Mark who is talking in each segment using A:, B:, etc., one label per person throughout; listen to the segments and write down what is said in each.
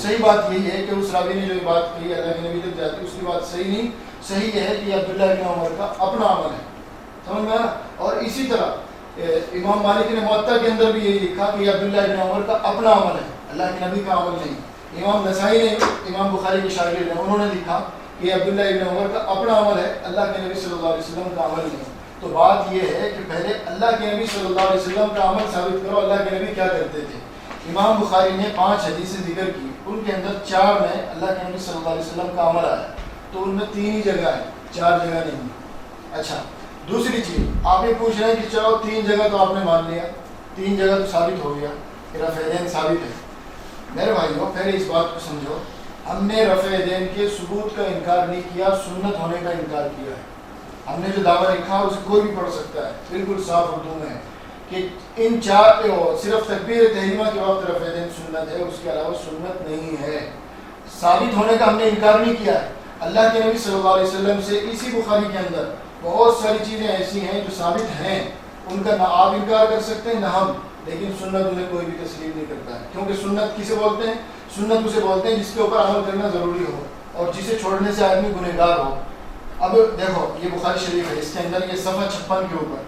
A: صحیح بات یہی ہے کہ اس راوی نے جو بات کہی اللہ کے نبی تک جاتی اس کی بات صحیح نہیں. صحیح یہ ہے کہ یہ عبداللہ ابن عمر کا اپنا عمل ہے. سمجھ میں آیا؟ اور اسی طرح امام مالک نے موطا کے اندر بھی یہی لکھا کہ یہ عبداللہ ابن عمر کا اپنا عمل ہے, اللہ کے نبی کا عمل نہیں. امام نسائی نے, امام بخاری کے شاگرد ہیں, انہوں نے لکھا کہ یہ عبداللہ ابن عمر کا اپنا عمل ہے, اللہ کے نبی صلی اللہ علیہ وسلم کا عمل نہیں. تو بات یہ ہے کہ پہلے اللہ کے نبی صلی اللہ علیہ وسلم کا عمل ثابت کرو, اللہ کے نبی کیا کرتے تھے. امام بخاری نے 5 حدیثیں ذکر کی, ان کے اندر 4 میں اللہ کے نبی صلی اللہ علیہ وسلم کا عمل آیا, تو ان میں 3 ہی جگہ ہے, 4 جگہ نہیں. اچھا دوسری چیز آپ یہ پوچھ رہے ہیں کہ چلو 3 جگہ تو آپ نے مان لیا, 3 جگہ تو ثابت ہو گیا, رفع یدین ثابت ہے. میرے بھائیوں پہلے اس بات کو سمجھو, ہم نے رفع یدین کے ثبوت کا انکار نہیں کیا, سنت ہونے کا انکار کیا ہے. ہم نے جو دعویٰ لکھا اسے کوئی بھی پڑھ سکتا ہے, بالکل صاف اردو میں ہے کہ ان 4 صرف تکبیر تحریمہ کے وقت رفع یدین سنت ہے, اس کے علاوہ سنت نہیں ہے. ثابت ہونے کا ہم نے انکار نہیں کیا ہے. اللہ کے نبی صلی اللہ علیہ وسلم سے اسی بخاری کے اندر بہت ساری چیزیں ایسی ہیں جو ثابت ہیں, ان کا نہ آپ انکار کر سکتے ہیں نہ ہم, لیکن سنت انہیں کوئی بھی تسلیم نہیں کرتا ہے. کیونکہ سنت کسے بولتے ہیں؟ سنت اسے بولتے ہیں جس کے اوپر عمل کرنا ضروری ہو اور جسے چھوڑنے سے آدمی گنہگار ہو. اب دیکھو یہ بخاری شریف ہے, اس کے اندر یہ صفحہ 56 کے اوپر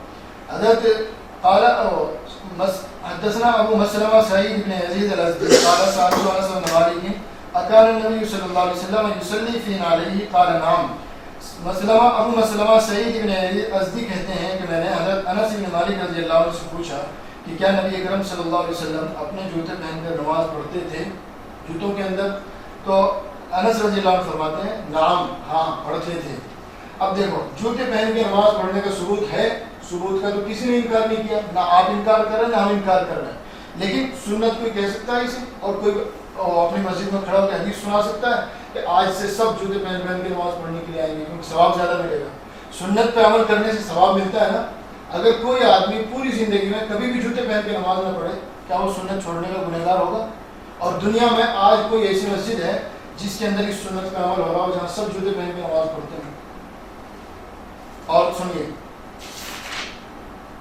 A: حضرت قال حدثنا ابو مسلمہ سعید بن یزید الازدی قال سألت انس بن مالک اکان النبی صلی اللہ علیہ وسلم یصلی فی نعلیہ قال نعم. ابو مسلمہ سعید بن یزید الازدی کہتے ہیں کہ میں نے حضرت انس بن مالک رضی اللہ عنہ سے پوچھا کہ کیا نبی اکرم صلی اللہ علیہ وسلم اپنے جوتے پہن کر نماز پڑھتے تھے جوتوں کے اندر؟ تو انس رضی اللہ عنہ فرماتے ہیں نعم, ہاں پڑھتے تھے. اب دیکھو جوتے پہن کے نماز پڑھنے کا ثبوت ہے, ثبوت کا تو کسی نے انکار نہیں کیا, نہ آپ انکار کر رہے ہیں نہ ہم انکار کر رہے ہیں. لیکن سنت کوئی کہہ سکتا ہے اسے, اور کوئی اپنی مسجد میں کھڑا ہو کے حدیث سنا سکتا ہے کہ آج سے سب جوتے پہن کے نماز پڑھنے کے لیے آئیں گے کیونکہ ثواب زیادہ ملے گا. سنت پہ عمل کرنے سے ثواب ملتا ہے نا. اگر کوئی آدمی پوری زندگی میں کبھی بھی جوتے پہن کے نماز نہ پڑھے, کیا وہ سنت چھوڑنے کا گنہگار ہوگا؟ اور دنیا میں آج کوئی ایسی مسجد ہے جس کے اندر اس سنت کا عمل ہو رہا ہو جہاں سب جوتے پہن کے نماز پڑھتے ہیں؟ اور سنیے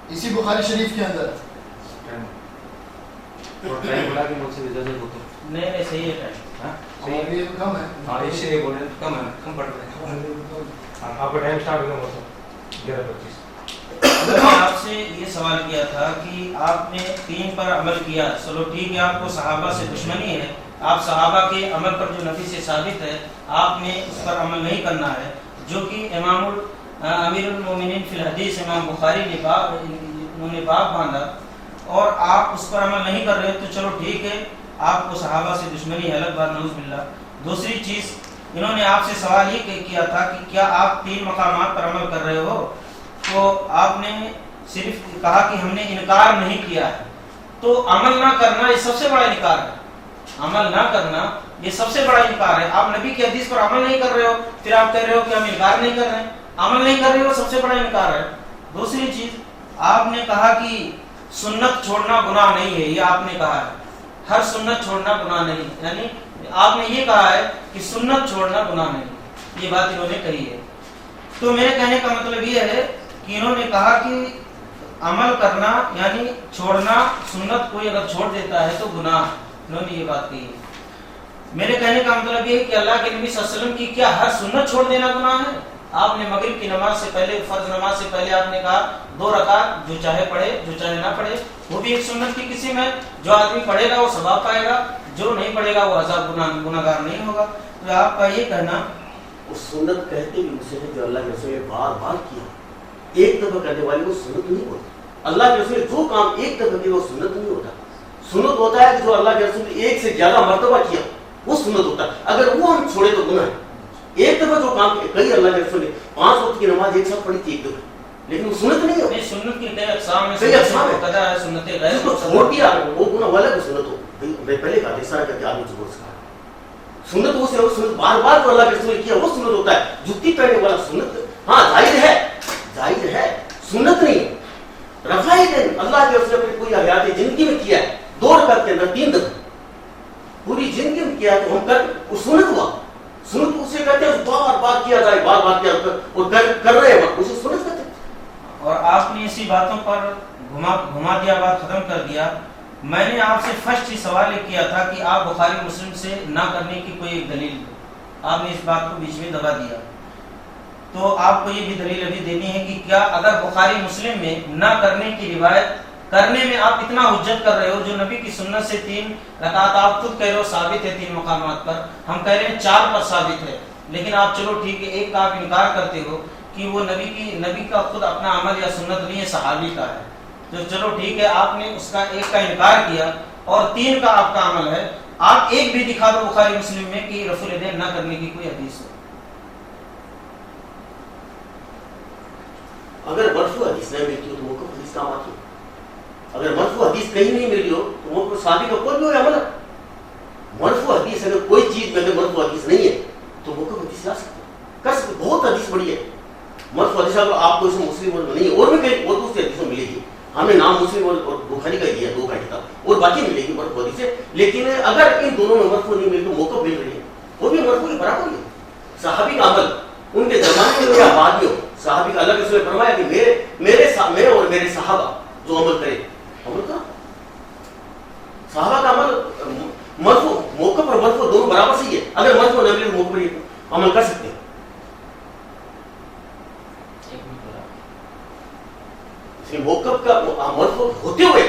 A: اسی بخاری شریف کے اندر
B: نہیں صحیح ہے,
A: کم ہے,
C: آپ کا ٹائم اسٹارٹ ہوگا 11:25.
B: میں نے آپ سے یہ سوال کیا تھا کہ آپ نے 3 پر عمل کیا, چلو ٹھیک ہے آپ کو صحابہ سے دشمنی ہے, آپ صحابہ کے عمل پر جو نفی سے ثابت ہے آپ نے اس پر عمل نہیں کرنا ہے, جو کہ امیر المومنین فی الحدیث امام بخاری نے باب باندھا اور آپ اس پر عمل نہیں کر رہے, تو چلو ٹھیک ہے آپ کو صحابہ سے دشمنی ہے, الگ بات, نعوذ باللہ. دوسری چیز انہوں نے آپ سے سوال یہ کیا تھا کہ کیا آپ 3 مقامات پر عمل کر رہے ہو, تو آپ نے صرف کہا کہ ہم نے انکار نہیں کیا ہے. تو عمل نہ کرنا یہ سب سے بڑا انکار ہے, عمل نہ کرنا یہ سب سے بڑا انکار ہے. آپ نبی کی حدیث پر عمل نہیں کر رہے ہو, پھر آپ کہہ رہے ہو کہ ہم انکار نہیں کر رہے ہیں. عمل نہیں کر رہے ہو سب سے بڑا انکار ہے. دوسری چیز آپ نے کہا کہ سنت چھوڑنا گناہ نہیں ہے, یہ آپ نے کہا ہے, ہر سنت چھوڑنا گناہ نہیں, یعنی آپ نے یہ کہا ہے کہ سنت چھوڑنا گناہ نہیں, یہ بات انہوں نے کہی ہے. تو میرے کہنے کا مطلب یہ ہے کہ انہوں نے کہا کہ عمل کرنا یعنی چھوڑنا, سنت کوئی اگر چھوڑ دیتا ہے تو گناہ, انہوں نے یہ بات کہی ہے. میرے کہنے کا مطلب یہ ہے کہ اللہ کے نبی صلی اللہ علیہ وسلم کی کیا ہر سنت چھوڑ دینا گناہ ہے؟ آپ نے مغرب کی نماز سے پہلے, فرض نماز سے پہلے آپ نے کہا 2 رکعت جو چاہے پڑھے جو چاہے نہ پڑھے, وہ بھی ایک سنت کی قسم ہے. جو آدمی پڑھے گا وہ ثواب پائے گا, جو نہیں پڑھے گا وہ عذاب گناہگار نہیں ہوگا. تو آپ کا یہ کہنا
D: وہ سنت کہتے بھی اسے ہے جو اللہ کے رسول نے بار بار کیا, ایک دفعہ کرنے والی وہ سنت نہیں ہوتی. اللہ کے رسول نے جو کام ایک دفعہ کیا وہ سنت نہیں ہوتا. سنت ہوتا ہے کہ جو اللہ کے رسول نے ایک سے زیادہ مرتبہ کیا وہ سنت ہوتا ہے. اگر وہ ہم چھوڑے تو گناہ ہے. ایک دفعہ جو کام کئی اللہ کے رسول نے 5 وقت کی نماز ایک ساتھ پڑھی تھی ایک دفعہ, لیکن وہ سنت نہیں ہے.
B: سنت کی کئی اقسام ہیں,
D: قضا ہے, سنت غیر, جس کو چھوڑ دیا وہ گناہ والا کو سنت ہو. میں پہلے کہا تھا اس طرح کر کے آدمی کو سکھا سنت وہ سے سنت بار بار جو اللہ کے رسول نے کیا وہ سنت ہوتا ہے. جوتی پہننے والا سنت ہاں ظاہر ہے سنت نہیں. رفع یدین اللہ کے رسول نے کوئی حیات زندگی میں کیا ہے 2 رکعت کے اندر 3 دفعہ پوری زندگی میں کیا ہے, تو ہم کر وہ سنت ہوا. سنت اسے کہتے ہیں بار بار کیا جائے, بار بار کیا اور کر رہے ہیں اسے سنت کہتے ہیں.
B: اور آپ نے اسی باتوں پر گھما دیا, بات ختم کر دیا. میں نے آپ سے فرسٹ ہی سوال یہ کیا تھا کہ آپ بخاری مسلم سے نہ کرنے کی کوئی ایک دلیل دو، آپ نے اس بات کو بیچ میں دبا دیا، تو آپ کو یہ بھی دلیل ابھی دینی ہے کہ کیا اگر بخاری مسلم میں نہ کرنے کی روایت کرنے میں آپ اتنا حجت کر رہے ہو، جو نبی کی سنت سے 3 رکعت آپ خود کہہ رہے ہو ثابت ہے 3 مقامات پر، ہم کہہ رہے ہیں 4 پر ثابت ہے، لیکن آپ چلو ٹھیک ہے ایک کا آپ انکار کرتے ہو کہ وہ نبی کا خود اپنا عمل یا سنت نہیں ہے، صحابی کا ہے، تو چلو ٹھیک ہے آپ نے اس کا ایک کا انکار کیا اور 3 کا آپ کا عمل ہے، آپ ایک بھی دکھا دو بخاری مسلم میں کہ رفع الیدین نہ کرنے کی کوئی حدیث ہو۔
D: اگر مرفوع حدیث نہیں ملتی ہو تو موقف حدیث کام آتی ہے، اگر مرفوع حدیث کہیں نہیں ملی ہو تو موقف صحابی کا کوئی بھی ہو عمل ہے، مرفوع حدیث اگر کوئی چیز میں اگر مرفوع حدیث نہیں ہے تو موقف حدیث لا سکتے کر سکتے، بہت حدیث بڑی ہے مرفوع حدیث، اگر آپ کو اس میں مسلم اور نہیں ہے اور بھی کئی اور دوسری حدیثیں ملے گی، ہمیں نام مسلم اور بخاری کا دیا 2 کا کتاب اور باقی ملے گی مرفوع حدیث سے، لیکن اگر ان دونوں میں مرفوع نہیں ملی تو موقف مل رہی ہے وہ بھی مرفوع کے برابر ہے، صحابی کا عمل ان کے زمانے میں ہو یا بعد میں ہو، صحابی کا اللہ کے رسول نے فرمایا کہ میرے اور میرے صحابہ جو عمل کرے عمل کا صحابہ کا عمل مرفوع موقف اور مرفوع دونوں برابر صحیح ہے، اگر مرفوع نہ ملے تو موقف پر عمل کر سکتے ہیں۔ موقف کا مرفوع ہوتے ہوئے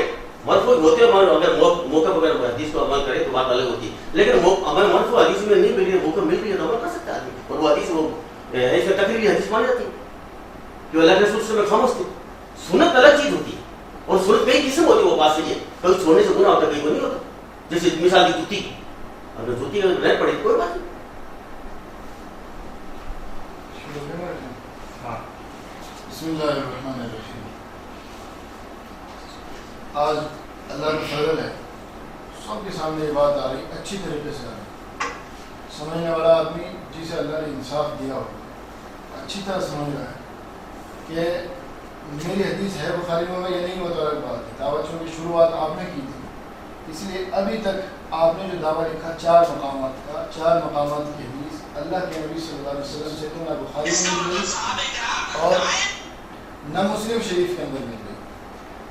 D: اگر موقف اگر حدیث کو عمل کرے تو بات الگ ہوتی ہے، لیکن اگر مرفوع حدیث میں نہیں مل رہی ہے موقع مل رہی ہے تو عمل کر سکتا ہے آدمی، اور وہ حدیث وہ تقریری حدیث مانی جاتی ہے کہ اللہ کے رسول سے خاموش تھے۔ سنت الگ چیز ہوتی ہے اور سنت کئی قسم ہوتی ہے، وہ بات صحیح ہے، کبھی چھوڑنے سے گناہ ہوتا ہے کہیں کو نہیں ہوتا، جیسے مثال کی جوتی، اگر جوتی اگر رہ پڑے کوئی بات نہیں۔
A: بسم اللہ الرحمن الرحیم۔ آج اللہ کا فضل ہے، سب کے سامنے یہ بات آ رہی، اچھی طریقے سے آ رہی، سمجھنے والا آدمی جسے اللہ نے انصاف دیا ہو اچھی طرح سمجھ رہا ہے کہ میری حدیث ہے بخاری میں یہ نہیں، وہ تو الگ بات ہے، دعوتوں کی شروعات آپ نے کی تھی، اس لیے ابھی تک آپ نے جو دعویٰ لکھا 4 مقامات کا، 4 مقامات کی حدیث اللہ کے نبی صلی اللہ علیہ وسلم سے تو نہ بخاری میں مل گئی اور نہ مسلم شریف کے اندر مل گئی۔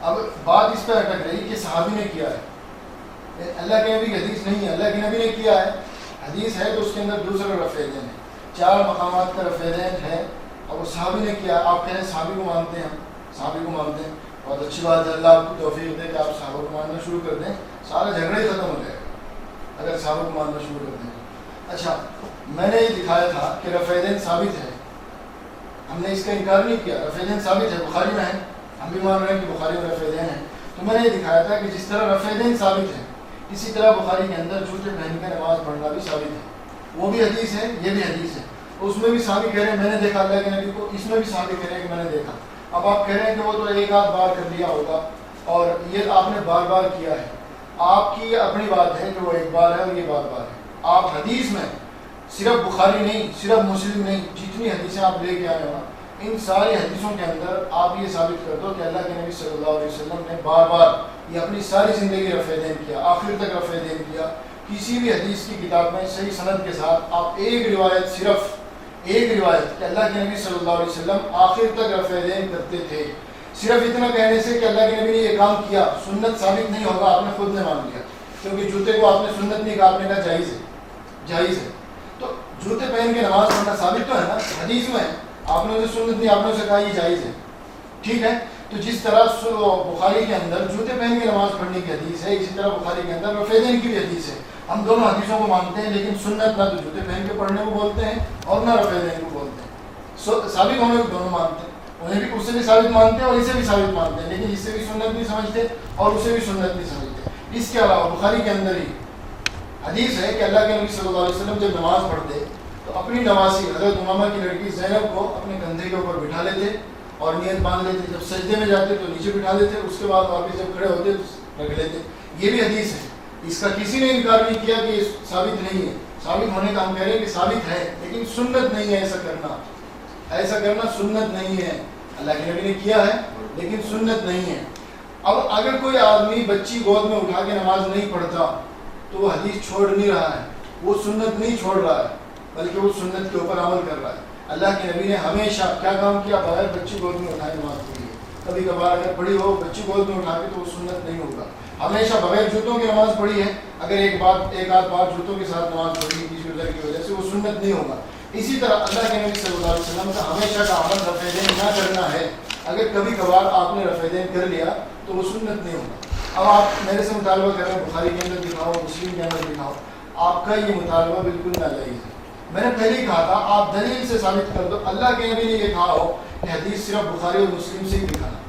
A: اب بات اس پہ اٹک رہی کہ صحابی نے کیا ہے، اللہ کے نبی کی حدیث نہیں ہے، اللہ کے نبی نے کیا ہے، حدیث ہے تو اس کے اندر دوسرا رفع الیدین ہے، 4 مقامات کا رفع الیدین ہے، اور وہ صحابی نے کیا، آپ کہیں صحابی کو مانتے ہیں، ہم صحابی کو مانتے ہیں، بہت اچھی بات ہے، اللہ آپ کو توفیق دے کہ آپ صحابہ کو ماننا شروع کر دیں، سارا جھگڑا ہی ختم ہو جائے گا اگر صحابہ کو ماننا شروع کر دیں۔ اچھا، میں نے یہ دکھایا تھا کہ رفع الیدین ثابت ہے، ہم نے اس کا انکار نہیں کیا، رفع الیدین ثابت ہے، بخاری میں ہے، ہم بھی مان رہے ہیں کہ بخاری میں رفع الیدین ہے، تو میں نے یہ دکھایا تھا کہ جس طرح رفع الیدین ثابت ہے اسی طرح بخاری کے اندر جوتے پہن کر نماز پڑھنا بھی ثابت ہے، وہ بھی حدیث ہے، یہ بھی حدیث ہے، اس میں بھی صحابی کہہ رہے ہیں میں نے دیکھا اللہ کے نبی کو، اس میں بھی صحابی کہہ رہے ہیں کہ میں نے دیکھا۔ اب آپ کہہ رہے ہیں کہ وہ تو ایک آدھ بار کر لیا ہوگا اور یہ آپ نے بار بار کیا ہے، آپ کی اپنی بات ہے کہ وہ ایک بار ہے اور یہ بار بار ہے، آپ حدیث میں صرف بخاری نہیں، صرف مسلم نہیں، جتنی حدیثیں آپ لے کے آئے ہو ان ساری حدیثوں کے اندر آپ یہ ثابت کر دو کہ اللہ کے نبی صلی اللہ علیہ وسلم نے بار بار یہ اپنی ساری زندگی رفع الیدین کیا، آخر تک رفع الیدین کیا، کسی بھی حدیث کی کتاب میں صحیح سند کے ساتھ آپ ایک روایت، صرف ایک روایت کہ اللہ کے نبی صلی اللہ علیہ وسلم آخر تک رفع الیدین کرتے تھے، صرف اتنا کہنے سے کہ اللہ کے نبی نے یہ کام کیا سنت ثابت نہیں ہوگا، آپ نے خود نے مان لیا، کیونکہ جوتے کو آپ نے سنت نہیں کہا، آپ نے کہا جائز ہے، جائز ہے، تو جوتے پہن کے نماز پڑھنا ثابت تو ہے نا، حدیث میں آپ نے اسے سنت نہیں، آپ نے اسے کہا یہ جائز ہے، ٹھیک ہے، تو جس طرح بخاری کے اندر جوتے پہن کے نماز پڑھنے کی حدیث ہے، اسی طرح بخاری کے اندر رفع الیدین کی بھی حدیث ہے، ہم دونوں حدیثوں کو مانتے ہیں، لیکن سنت نہ تو جوتے پہن کے پڑھنے کو بولتے ہیں اور نہ رفع الیدین کو بولتے ہیں، ثابت ہونے کو دونوں مانتے ہیں، انہیں بھی اس سے بھی ثابت مانتے ہیں اور اسے بھی ثابت مانتے ہیں، لیکن اس سے بھی سنت نہیں سمجھتے اور اسے بھی سنت نہیں سمجھتے۔ اس کے علاوہ بخاری کے اندر ہی حدیث ہے کہ اللہ کے نبی صلی اللہ علیہ وسلم جب نماز پڑھتے تو اپنی نواسی حضرت امامہ کی لڑکی زینب کو اپنے کندھے کے اوپر بٹھا لیتے اور نیت باندھ لیتے، جب سجدے میں جاتے تو نیچے بٹھا لیتے، اس کے بعد واپس جب کھڑے ہوتے تو رکھ لیتے، یہ بھی حدیث ہے، اس کا کسی نے انکار نہیں کیا کہ ثابت نہیں ہے، ثابت ہونے کا ہم کہہ رہے ہیں کہ ثابت ہے، لیکن سنت نہیں ہے ایسا کرنا، ایسا کرنا سنت نہیں ہے، اللہ کے نبی نے کیا ہے لیکن سنت نہیں ہے۔ اب اگر کوئی آدمی بچی گود میں اٹھا کے نماز نہیں پڑھتا تو وہ حدیث چھوڑ نہیں رہا ہے، وہ سنت نہیں چھوڑ رہا ہے، بلکہ وہ سنت کے اوپر عمل کر رہا ہے۔ اللہ کے نبی نے ہمیشہ کیا کام کیا؟ بغیر بچی گود میں اٹھائے نماز پڑھی ہے، کبھی کبھار اگر پڑھی ہو بچی گود میں اٹھا کے تو وہ سنت نہیں ہوگا، ہمیشہ بغیر جوتوں کی نماز پڑھی ہے، اگر ایک آدھ بار جوتوں کے ساتھ نماز پڑھی ہے کسی عذر کی وجہ سے، وہ سنت نہیں ہوگا۔ اسی طرح اللہ کے نبی صلی اللہ علیہ وسلم کا ہمیشہ کا عمل رفع دین نہ کرنا ہے، اگر کبھی کبھار آپ نے رفع دین کر لیا تو وہ سنت نہیں ہوگا۔ اب آپ میرے سے مطالبہ کر رہے ہیں بخاری کے اندر دکھاؤ، مسلم کے اندر دکھاؤ، آپ کا یہ مطالبہ بالکل ناجائز ہے۔ میں نے پہلے ہی کہا تھا آپ دلیل سے ثابت کر دو، اللہ کے نبی نے یہ کہا ہو کہ حدیث صرف بخاری اور مسلم سے ہی دکھانا،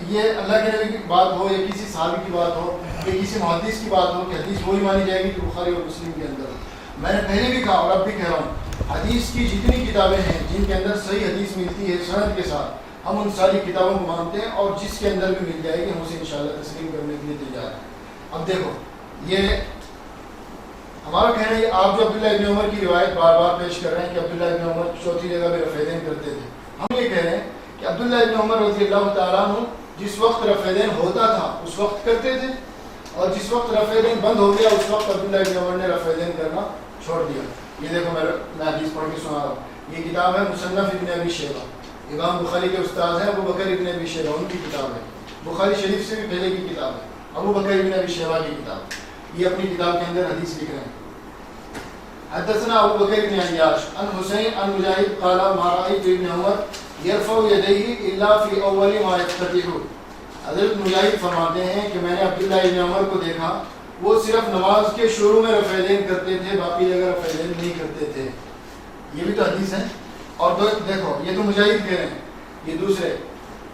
A: یہ اللہ کے نبی کی بات ہو یا کسی صحابی کی بات ہو یا کسی محدث کی بات ہو کہ حدیث وہی مانی جائے گی کہ بخاری اور مسلم کے اندر ہو۔ میں نے پہلے بھی کہا اور اب بھی کہہ رہا ہوں، حدیث کی جتنی کتابیں ہیں جن کے اندر صحیح حدیث ملتی ہے سند کے ساتھ، ہم ان ساری کتابوں کو مانتے ہیں، اور جس کے اندر بھی مل جائے گی ہم اسے انشاءاللہ تسلیم کرنے کے لیے تیار ہیں۔ اب دیکھو، یہ ہمارا کہنا ہے، آپ جو عبداللہ ابن عمر کی روایت بار بار پیش کر رہے ہیں کہ عبداللہ ابن عمر چوتھی جگہ پہ رفع دین کرتے تھے، ہم یہ کہہ رہے ہیں کہ عبداللہ ابن عمر رضی اللہ تعالیٰ عنہ جس وقت رفع دین ہوتا تھا اس وقت کرتے تھے، اور جس وقت رفع دین بند ہو گیا اس وقت عبداللہ ابن عمر نے رفع دین کرنا چھوڑ دیا۔ یہ دیکھو میں حدیث پڑھ کے سنا رہا ہوں، یہ کتاب ہے مصنف ابن ابی شیبہ، امام بخاری کے استاد ہیں ابو بکر ابن ابی شیبہ، ان کی کتاب ہے، بخاری شریف سے بھی پہلے کی کتاب ہے، ابو بکر ابن ابی شیبہ کی کتاب، یہ اپنی کتاب کے اندر حدیث لکھ رہے ہیں۔ حدثنا ابو بکر بن عیاش عن حسین عن مجاہد قال ما رأيت ابن عمر يرفع يديه الا في اول ما يفتتح۔ حضرت مجاہد فرماتے ہیں کہ میں نے عبداللہ ابن عمر کو دیکھا وہ صرف نماز کے شروع میں رفع دین کرتے تھے، باقی جگہ رفع دین نہیں کرتے تھے۔ یہ بھی تو حدیث ہے، اور دیکھو یہ تو مجاہد کہہ رہے ہیں، یہ دوسرے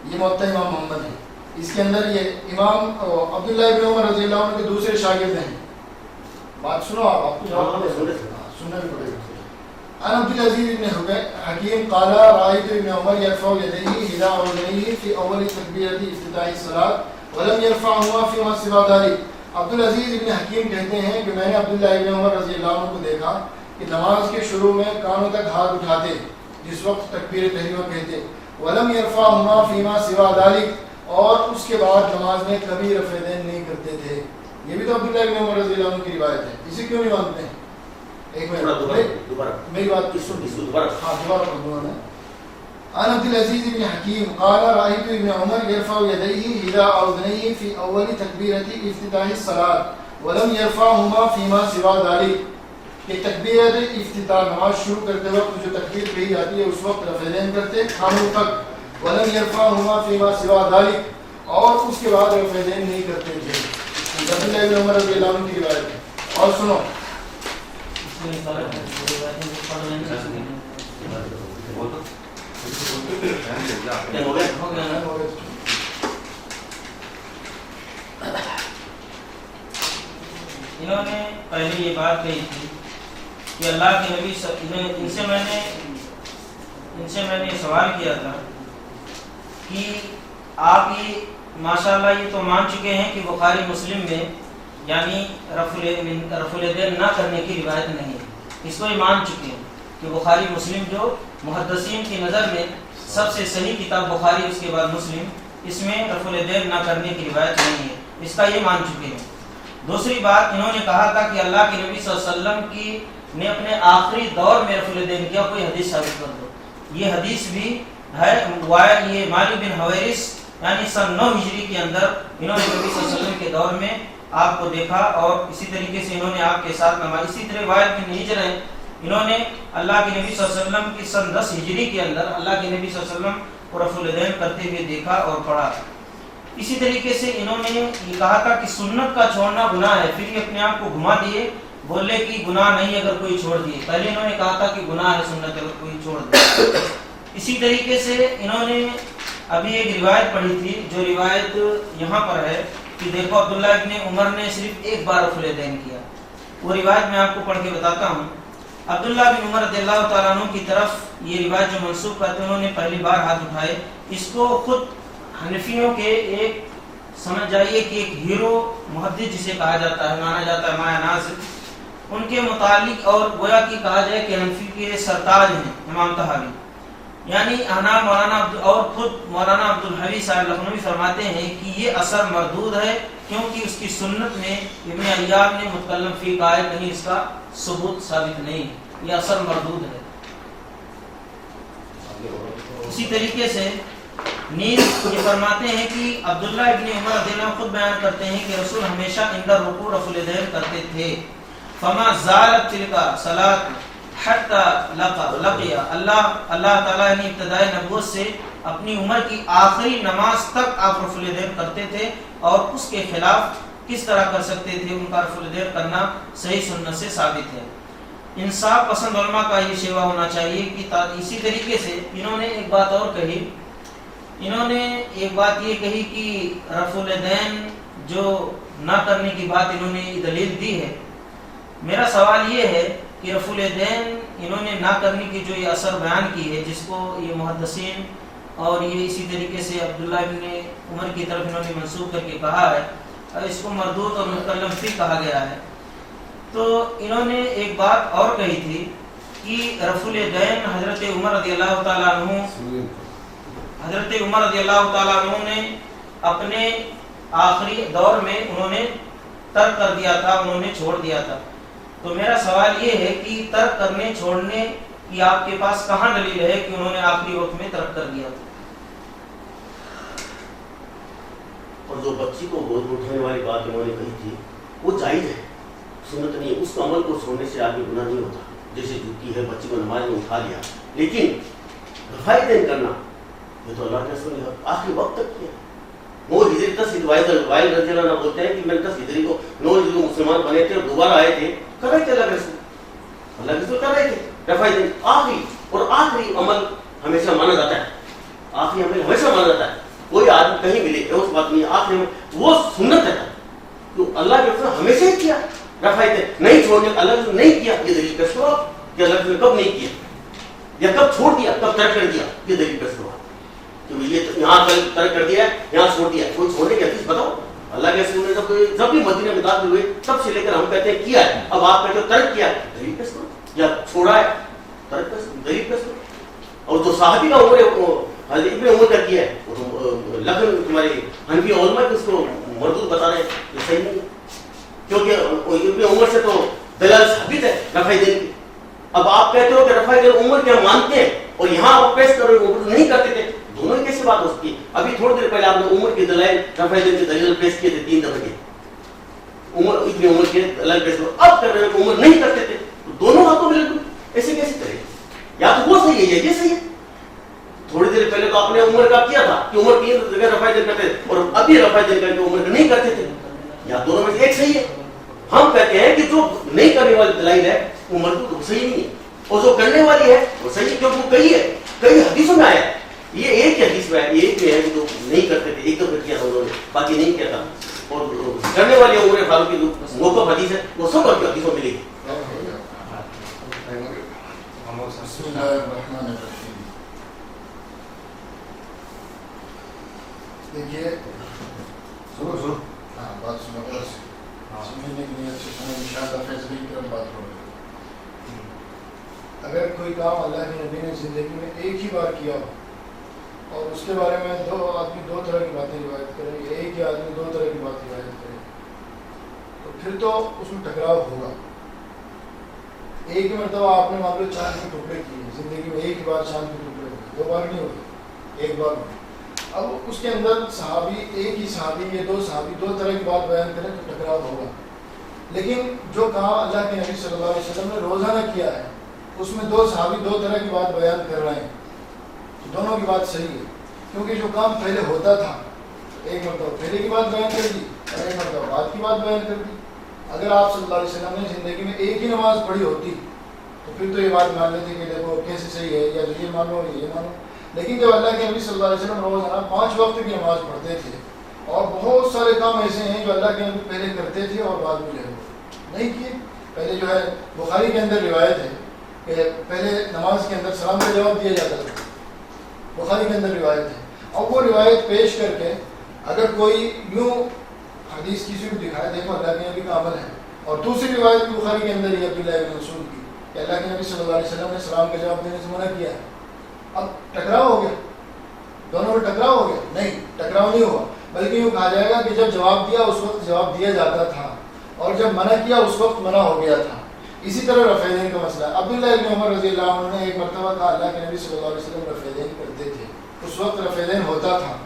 A: یہ موطا امام محمد ہے، اس کے اندر یہ امام عبداللہ ابن عمر رضی اللہ عنہ کے دوسرے شاگرد ہیں۔ بات سنو، آپ کو سننا بھی پڑے گا۔ عن عبد العزيز بن حكيم قال رأيت ابن عمر يرفع يديه إلى أذنيه في أول تكبيرة افتتاح الصلاة ولم يرفعهما فيما سوى ذلك۔ عبد العزیز ابن حکیم کہتے ہیں کہ میں نے عبداللہ ابن عمر رضی اللہ عنہ کو دیکھا کہ نماز کے شروع میں کانوں تک ہاتھ اٹھاتے جس وقت تکبیر تحریمہ کہتے، ولم يرفعهما فيما سوى ذلك، اور اس کے بعد نماز میں کبھی رفع دین نہیں کرتے تھے۔ یہ بھی تو عبداللہ ابن عمر رضی اللہ عنہ کی روایت ہے، اسے کیوں نہیں مانتے ہیں؟ ایک منٹ میری بات دوبارہ پڑھ دوں میں۔ عن عبد العزيز بن حكيم قال رأيت ابن عمر يرفع يديه إلى أذنيه في أول تكبيرة افتتاح الصلاة ولم يرفعهما فيما سوى ذلك، کہ تکبیرت افتتاح نماز شروع کرتے وقت جو تکبیر کہی جاتی ہے اس وقت رفع دین کرتے کانوں تک، ولم يرفعهما فيما سوى ذلك، اور اس کے بعد رفع دین نہیں کرتے تھے۔ عبداللہ ابن عمر رضی اللہ عنہ کی روایت ہے۔ اور سنو
B: انہوں نے پہلے یہ بات کہی تھی کہ اللہ کے نبی ان سے میں نے سوال کیا تھا کہ آپ یہ ماشاءاللہ یہ تو مان چکے ہیں کہ بخاری مسلم میں یعنی رفع الیدین نہ کرنے کی روایت نہیں ہے، اس کو یہ مان چکے ہیں کہ بخاری مسلم جو محدثین کی نظر میں سب سے صحیح کتاب بخاری اس کے بعد مسلم، اس میں رفع الیدین نہ کرنے کی روایت نہیں ہے، اس کا یہ مان چکے ہیں۔ دوسری بات انہوں نے کہا تھا کہ اللہ کے نبی صلی اللہ علیہ وسلم کی نے اپنے آخری دور میں رفع الیدین کیا، کوئی حدیث ثابت کر دو۔ یہ حدیث بھی ہے، یہ مالک بن حویرث یعنی سن 9 ہجری کے اندر انہوں نے نبی صلی اللہ علیہ وسلم کے دور میں آپ کو دیکھا، اور اسی طریقے سے انہوں نے آپ کے ساتھ نماز، اسی طرح روایت میں نہیں رہے، انہوں نے اللہ کے نبی صلی اللہ علیہ وسلم کی سن 10 ہجری کے اندر اللہ کے نبی صلی اللہ علیہ وسلم کو رفع الیدین کرتے ہوئے دیکھا اور پڑھا۔ اسی طریقے سے انہوں نے یہ کہا تھا کہ سنت کا چھوڑنا گناہ ہے، پھر یہ اپنے آپ کو گھما دیے، بولے کہ گناہ نہیں اگر کوئی چھوڑ دیے، پہلے انہوں نے کہا تھا کہ گناہ ہے سنت اگر کوئی چھوڑ دے۔ اسی طریقے سے انہوں نے ابھی ایک روایت پڑھی تھی جو روایت یہاں پر ہے کہ دیکھو عبداللہ ابن عمر نے صرف ایک بار رفع الیدین کیا، وہ روایت میں آپ کو پڑھ کے بتاتا ہوں۔ عبداللہ بن عمر رضی اللہ تعالیٰ عنہ کی طرف یہ روایت جو منسوب کرتے ہیں، انہوں نے پہلی بار ہاتھ اٹھائے، اس کو خود حنفیوں کے ایک سمجھ جائیے کہ ایک ہیرو محدث جسے کہا جاتا ہے، مانا جاتا ہے مایا ناصر، ان کے متعلق اور گویا کہ کہا جائے کہ حنفی کے سرتاج ہیں امام طحاوی، یعنی مولانا اور خود مولانا عبدالحی صاحب لکھنوی فرماتے ہیں کہ یہ اثر مردود ہے، کیونکہ اس کی سنت میں ابن ایاب نے متکلم فی کہا ہے، کہیں اس کا ثبوت ثابت نہیں، یہ اثر مردود ہے۔ اسی طریقے سے نیز یہ فرماتے ہیں کہ عبداللہ ابن عمر رضی اللہ عنہ خود بیان کرتے ہیں کہ رسول ہمیشہ عند رکوع رفع الیدین کرتے تھے. فما زالت تلک صلاۃ حتی لقی اللہ تعالیٰ نے ابتدائی نبوت سے اپنی عمر کی آخری نماز تک آپ رفع الیدین کرتے تھے، اور اس کے خلاف کس طرح کر سکتے تھے؟ ان کا رفع الیدین کرنا صحیح سنت سے ثابت ہے. انصاف پسند علماء کا یہ شیوا ہونا چاہیے کہ اسی طریقے سے انہوں نے ایک بات اور کہی، انہوں نے ایک بات یہ کہی کہ رفع الیدین جو نہ کرنے کی بات انہوں نے دلیل دی ہے. میرا سوال یہ ہے کہ رفع الیدین انہوں نے نہ کرنے کی جو یہ اثر بیان کی ہے، جس کو یہ محدثین اور یہ اسی طریقے سے عبداللہ ابن عمر کی طرف انہوں نے منسوخ کر کے کہا ہے، اور اس کو مردود اور متکلم فی کہا گیا ہے. تو انہوں نے ایک بات اور کہی تھی کہ رفع الیدین حضرت عمر رضی اللہ تعالیٰ عنہ نے اپنے آخری دور میں انہوں نے ترک کر دیا تھا، انہوں نے چھوڑ دیا تھا. تو میرا سوال یہ ہے کہ ترک کرنے چھوڑنے کی آپ کے پاس کہاں دلیل ہے کہ انہوں نے آخری وقت میں ترک کر دیا تھا؟
D: اور جو بچی کو گود میں اٹھانے والی بات انہوں نے کہی تھی وہ جائز ہے، سنت نہیں ہے. اس کو عمل کو چھوڑنے سے آدمی گناہ نہیں ہوتا. جیسے جوتی ہے، بچی کو نماز میں اٹھا لیا، لیکن رفع الیدین کرنا یہ تو اللہ کے رسول نے آخری وقت تک کیا. وہ ہجری 10 وائل رضی اللہ عنہ بولتے ہیں کہ میں 10 ہجری کو 9 ہجری کو مسلمان بنے تھے اور دوبارہ آئے تھے، کر رہے تھے اللہ کے رسول کر رہے تھے رفع الیدین. آخری عمل ہمیشہ مانا جاتا ہے، آخری عمل ہمیشہ مانا جاتا ہے. کوئی آدمی کہیں ملے اس بات نہیں، آخری عمل وہ سنت ہے تو اللہ کے رسول ہمیشہ ہی کیا. رفع الیدین نہیں چھوڑنے، اللہ کے رسول نہیں کیا، یہ دلیل پیش کرو کہ اللہ کے رسول کب نہیں کیا یا کب چھوڑ دیا، کب ترک کر دیا، یہ دلیل پیش کرو. یہ یہاں ترک کر دیا، یہاں چھوڑ دیا، کوئی چھوڑنے کی حدیث بتاؤ. اللہ کے رسول نے جب بھی مدینہ میں داخل ہوئے تب سے لے کر ہم کہتے ہیں کیا ہے، اب آپ کہتے ہو ترک کیا، دلیل پیش کرو. یا چھوڑا ہے ترک پیش کرو، دلیل پیش کرو. اور جو صحابی کا عمر حضرت ابن عمر کا کیا ہے وہ تو لکھن تمہارے حنفی علماء اس کو مردود بتا رہے ہیں، یہ صحیح نہیں ہے کیونکہ ابن عمر سے تو دلال ثابت ہے رفع الیدین کی. اب آپ کہتے ہو کہ رفع الیدین عمر کے ہم مانتے ہیں اور یہاں آپ پیش کر رہے ہو عمر نہیں کرتے تھے، دونوں ہی کیسی بات ہو سکتی ہے؟ ابھی تھوڑی دیر پہلے آپ نے عمر کے دلائل رفع الیدین کے دلیل پیش کیے تھے 3 دفعے، ابن عمر کے دلائل پیش کرو. اب کر رہے ہو کہ عمر نہیں کرتے تھے، تو دونوں باتوں بالکل ایسے کیسے کرے؟ یا تو وہ صحیح ہے یا یہ صحیح ہے. تھوڑی دیر پہلے تو آپ نے عمر کا کیا تھا کہ عمر 3 جگہ رفع الیدین کرتے تھے اور ابھی رفع الیدین کر کے عمر کا نہیں کرتے تھے. یا دونوں میں سے ایک صحیح ہے. ہم کہتے ہیں کہ جو نہیں کرنے والی دلائل ہے وہ مردود، وہ صحیح نہیں ہے، اور جو کرنے والی ہے وہ صحیح ہے کیونکہ وہ کئی حدیثوں میں آیا ہے. یہ ایک ہی حدیث میں ہے، یہ ایک میں ہے کہ جو نہیں کرتے تھے ایک دفعہ کیا تھا انہوں نے، باقی نہیں کیا تھا. اور کرنے والی عمر فاروق کی جو موقف حدیث ہے وہ سب اور حدیثوں ملے گی.
A: بسم اللہ الرحمن الرحیم. دیکھیے ہاں بات سنو سمجھنے کی نیت سے سنیں، انشاءاللہ فیصلے کی طرف بات ہو رہی ہے. اگر کوئی کام اللہ کے نبی نے زندگی میں ایک ہی بار کیا ہو اور اس کے بارے میں دو آدمی 2 طرح کی باتیں روایت کرے، ایک ہی آدمی 2 طرح کی بات روایت کرے، تو پھر تو اس میں ٹکراؤ ہوگا. ایک ہی مرتبہ آپ نے مان لو چاند کے ٹکڑے کیے زندگی میں، ایک ہی بار چاند کے ٹکڑے ہوئے، 2 بار نہیں ہوئے، ایک بار ہوئے. اب اس کے اندر صحابی ایک ہی صحابی یا 2 صحابی 2 طرح کی بات بیان کریں تو ٹکراؤ ہوگا. لیکن جو کام اللہ کے نبی صلی اللہ علیہ وسلم نے روزانہ کیا ہے اس میں 2 صحابی 2 طرح کی بات بیان کر رہے ہیں، دونوں کی بات صحیح ہے. کیونکہ جو کام پہلے ہوتا تھا ایک مرتبہ پہلے کی بات بیان کر دی اور ایک مرتبہ بعد کی بات بیان کر دی. اگر آپ صلی اللہ علیہ وسلم نے زندگی میں ایک ہی نماز پڑھی ہوتی تو پھر تو یہ بات مان لیتے کہ دیکھو کیسے صحیح ہے، یا یہ مانو یا یہ مانو. لیکن جب اللہ کے نبی صلی اللہ علیہ وسلم روزانہ 5 وقت کی نماز پڑھتے تھے اور بہت سارے کام ایسے ہیں جو اللہ کے نبی پہلے کرتے تھے اور بعد میں جو ہے نہیں کیے. پہلے جو ہے بخاری کے اندر روایت ہے کہ پہلے نماز کے اندر سلام کا جواب دیا جاتا تھا، بخاری کے اندر روایت ہے. اور وہ روایت پیش کر کے اگر کوئی یوں حدیث کسی کو دکھائے دیکھو اللہ کے نبی کا عمل ہے، اور دوسری روایت بھی بخاری کے اندر ہی عبداللہ بن مسعود کی کہ اللہ کے نبی صلی اللہ علیہ وسلم نے سلام کا جواب دینے سے منع کیا ہے. اب ٹکراؤ ہو گیا، دونوں میں ٹکراؤ ہو گیا؟ نہیں، ٹکراؤ نہیں ہوا، بلکہ یوں کہا جائے گا کہ جب جواب دیا اس وقت جواب دیا جاتا تھا اور جب منع کیا اس وقت منع ہو گیا تھا. اسی طرح رفع الیدین کا مسئلہ ہے. عبداللہ ابن عمر رضی اللہ عنہ نے ایک مرتبہ کہا اللہ کے نبی صلی اللہ علیہ وسلم رفع الیدین کرتے تھے. اس وقت رفع دین ہوتا تھا.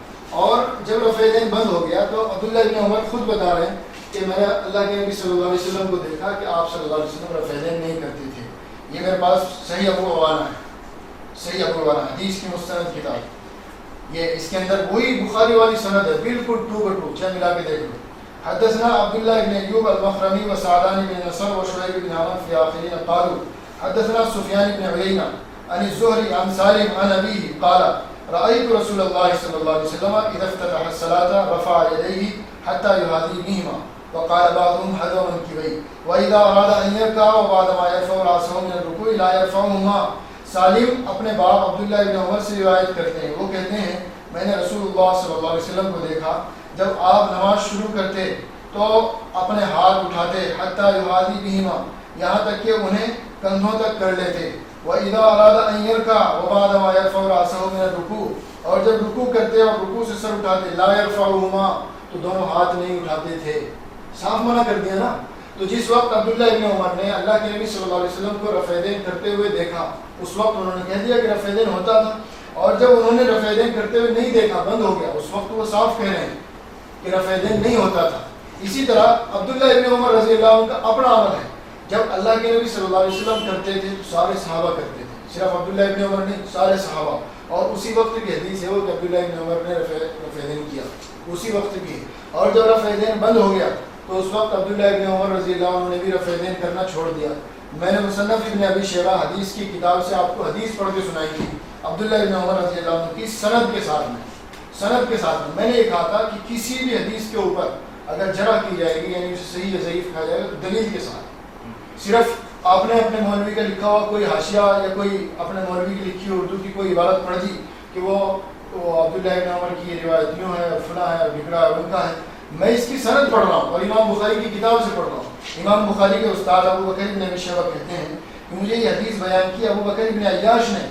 A: اور جب رفع دین بند ہو گیا تو عبداللہ ابن عمر خود بتا رہے ہیں کہ میں نے اللہ کے نبی صلی اللہ علیہ وسلم کو دیکھا کہ آپ صلی اللہ علیہ وسلم رفع دین نہیں کرتے تھے. یہ میرے پاس صحیح ابو عوانہ ہے, صحیح ابو عوانہ حدیث کی مستند کتاب. یہ اس کے اندر وہی بخاری والی سند ہے, بالکل ٹو بٹو, چاہے ملا کے دیکھ لو. حدثنا عبداللہ بن ایوب المخرمی وسعدان بن نصر وشعیب بن عمر فی آخرین قالوا حدثنا سفیان بن عیینہ عن الزہری عن سالم عن ابیہ قال رأيت رسول الله صلى الله عليه وسلم إذا افتتح الصلاة رفع يديه حتى يهادي بهما وقال بعضهم حذو منكبيه وإذا أراد أن يركع وبعد ما يرفع رأسه من الركوع لا يرفعهما. سالم اپنے باپ عبداللہ ابن عمر سے روایت کرتے ہیں, وہ کہتے ہیں میں نے رسول اللہ صلی اللہ علیہ وسلم کو دیکھا جب آپ نماز شروع کرتے تو اپنے ہاتھ اٹھاتے حتی یحاذی بہما, یہاں تک کہ انہیں کندھوں تک کر لیتے. وَإِذَا أَرَادَ أَن يَرْكَعَ وَبَعْدَ مَا يَرْفَعُ رَأْسَهُ مِنَ الرُّكُوعِ, اور جب رکوع کرتے اور رکوع سے سر اٹھاتے لَا يَرْفَعُهُمَا, تو دونوں ہاتھ نہیں اٹھاتے تھے. صاف منع کر دیا نا. تو جس وقت عبداللہ ابن عمر نے اللہ کے نبی صلی اللہ علیہ وسلم کو رفع دین کرتے ہوئے دیکھا, اس وقت انہوں نے کہہ دیا کہ رفع دین ہوتا تھا, اور جب انہوں نے رفع دین کرتے ہوئے نہیں دیکھا, بند ہو گیا, اس وقت وہ صاف کہہ رہے ہیں کہ رفع دین نہیں ہوتا تھا. اسی طرح عبداللہ ابن عمر رضی اللہ عنہ کا اپنا عمل ہے, جب اللہ کے نبی صلی اللہ علیہ وسلم کرتے تھے تو سارے صحابہ کرتے تھے, صرف عبداللہ ابن عمر نہیں, سارے صحابہ. اور اسی وقت کی حدیث ہے وہ کہ عبداللہ ابن عمر نے رفع دین کیا, اسی وقت کی. اور جب رفع دین بند ہو گیا تو اس وقت عبداللہ ابن عمر رضی اللہ عنہ نے بھی رفع دین کرنا چھوڑ دیا. میں نے مصنف ابن ابی شیبہ حدیث کی کتاب سے آپ کو حدیث پڑھ کے سنائی تھی عبداللہ ابن عمر رضی اللہ عنہ کی سند کے ساتھ میں. میں نے یہ کہا تھا کہ کسی بھی حدیث کے اوپر اگر جرح کی جائے گی, یعنی اسے صحیح یا ضعیف کہا جائے گا, تو دلیل کے ساتھ. صرف آپ نے اپنے مولوی کا لکھا ہوا کوئی حاشیہ یا کوئی اپنے مولوی کی لکھی اردو کی کوئی عبارت پڑھ دی کہ وہ عبداللہ ابن عمر کی یہ روایت یوں ہے, فلاں ہے, بگڑا ہے, ان کا ہے. میں اس کی سند پڑھ رہا ہوں اور امام بخاری کی کتاب سے پڑھ رہا ہوں. امام بخاری کے استاد ابو بکر بن ابی شیبہ کہتے ہیں کہ مجھے یہ حدیث بیان کی ابو بکر بن عیاش نے,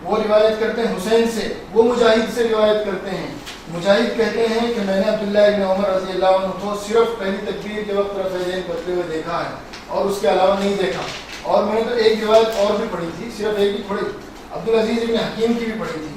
A: وہ روایت کرتے ہیں حسین سے, وہ مجاہد سے روایت کرتے ہیں. مجاہد کہتے ہیں کہ میں نے عبداللہ ابن عمر رضی اللہ عنہ کو صرف پہلی تکبیر کے وقت رفع دین کرتے ہوئے دیکھا ہے اور اس کے علاوہ نہیں دیکھا. اور میں نے تو ایک روایت اور بھی پڑھی تھی, صرف ایک بھی پڑھی, عبدالعزیز ابن حکیم کی بھی پڑھی تھی.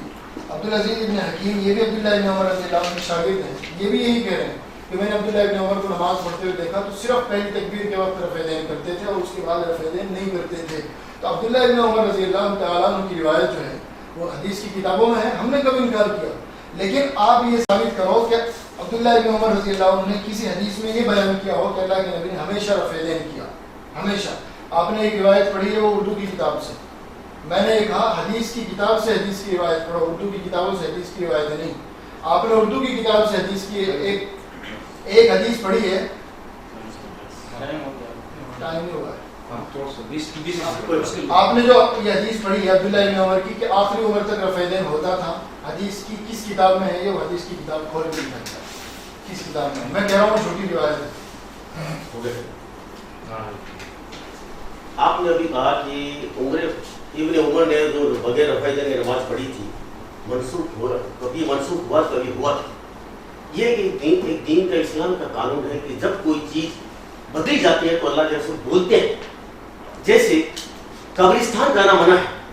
A: عبدالعزیز ابن حکیم یہ بھی عبداللہ ابن عمر رضی اللہ عنہ کے شاگرد ہیں, یہ بھی یہی کہہ رہے ہیں کہ میں نے عبداللہ ابن عمر کو نماز پڑھتے ہوئے دیکھا تو صرف پہلی تکبیر کے وقت رفع دین کرتے تھے اور اس کے بعد رفع دین نہیں کرتے تھے. تو عبداللہ ابن عمر رضی اللہ تعالیٰ عنہ کی روایت جو ہے وہ حدیث کی کتابوں میں ہے, ہم نے کبھی انکار کیا. لیکن آپ یہ ثابت کرو کہ عبداللہ ابن عمر رضی اللہ عنہ نے کسی حدیث میں یہ بیان کیا ہو کہ اللہ کے نبی نے ہمیشہ رفع دین کیا, ہمیشہ. آپ نے ایک روایت پڑھی ہے وہ اردو کی کتاب سے, میں نے کہا حدیث کی کتاب سے حدیث کی روایت پڑھو, اردو کی کتابوں سے حدیث کی روایتیں نہیں. آپ نے اردو کی کتاب سے حدیث کی ایک حدیث پڑھی ہے, ٹائم نہیں ہوا ہے. آپ نے جو یہ حدیث پڑھی ہے عبداللہ ابن عمر کی کہ آخری عمر تک رفع دین ہوتا تھا, حدیث کی کس کتاب میں ہے یہ؟ وہ حدیث کی کتاب کھول کے دکھاتا ہے کس کتاب میں. میں کہہ رہا ہوں چھوٹی روایت ہے.
D: آپ نے ابھی کہا کہ ابن عمر نے جو بغیر رفع دین کی نماز پڑھی تھی منسوخ ہوا, کبھی منسوخ ہوا کبھی ہوا تھا. یہ ایک دین کا اسلام کا قانون ہے کہ جب کوئی چیز بدلی جاتی ہے تو اللہ کے رسول بولتے ہیں. جیسے قبرستان جانا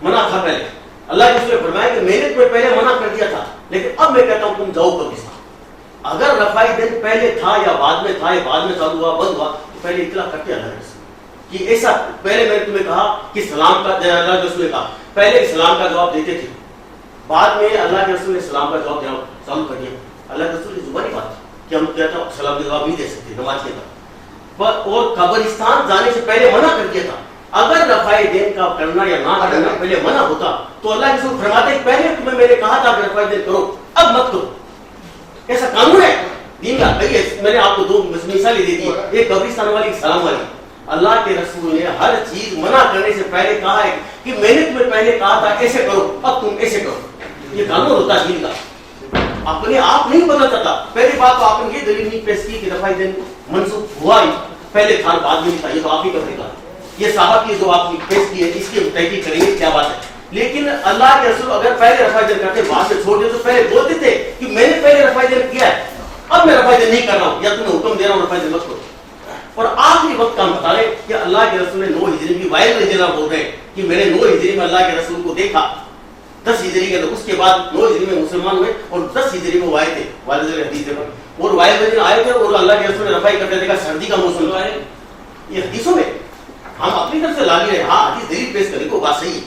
D: منع تھا پہلے, اللہ کے رسول نے فرمایا کہ میں نے تمہیں پہلے منع کر دیا تھا لیکن اب میں کہتا ہوں تم جاؤ قبرستان. اگر رفع دین پہلے تھا یا بعد میں تھا یا بعد میں چالو ہوا بند ہوا تو پہلے اطلاع کرتے اللہ کے رسول کہ ایسا. پہلے میں نے تمہیں کہا کہ سلام کا, اللہ کے رسول نے کہا پہلے سلام کا جواب دیتے تھے, بعد میں اللہ کے رسول نے سلام کا جواب دینا چالو کر دیا. اللہ کے رسول کی زبانی بات ہے کہ ہم کہتا ہوں سلام کا جواب نہیں دے سکتے نماز کے بعد, اور قبرستان جانے سے پہلے منع کر دیا تھا. اگر رفع دین کا کرنا یا نہ کرنا پہلے منع ہوتا تو اللہ کے رسول فرماتے ہیں پہلے تمہیں میں نے کہا تھا کہ رفع دین کرو, اب مت کرو. ایسا قانون ہے دین کا. میں نے آپ کو دو مثالیں دے دی, ایک قبرستان والی, ایک سلام والی. اللہ کے رسول نے ہر چیز منع کرنے سے پہلے کہا ہے کہ میں نے تمہیں پہلے کہا تھا ایسے کرو, اب تم ایسے کرو. یہ قانون ہوتا ہے دین کا. اپنے آپ نہیں بدلتا تھا. پہلی بات تو آپ نے یہ دلیل نہیں پیش کی کہ رفع دین منسوخ ہوا ہی, پہلے تھا بعد میں نہیں تھا. یہ تو آپ ہی کا طریقہ ہے. یہ صحابہ کی جو آپ کی پیش کی ہے اس کی تحقیق کریں گے کیا بات ہے. لیکن اللہ کے رسول اگر پہلے رفع دین کرتے بعد میں چھوڑ دے تو پہلے بولتے تھے کہ میں نے پہلے رفع دین کیا ہے, اب میں رفع دین نہیں کر رہا ہوں, یا تمہیں حکم دے رہا ہوں رفع دین مت کرو. اور آخری وقت کا ہم بتا رہے کہ اللہ کے رسول نے 9 ہجری کی وائل رضی اللہ بول رہے ہیں کہ میں نے 9 ہجری میں اللہ کے رسول کو دیکھا 10 ہجری کے اندر، اس کے بعد 9 ہجری میں مسلمان ہوئے اور 10 ہجری میں وہ آئے تھے والد حدیث پر، اور والد مدینہ آئے تھے اور اللہ کے رسول نے رفائی کرتے دیکھا سردی کا موسم آئے. یہ حدیثوں میں ہم اپنی طرف سے لا لیے ہیں، ہاں حدیث دلیل پیش کرنے کو بات صحیح ہے،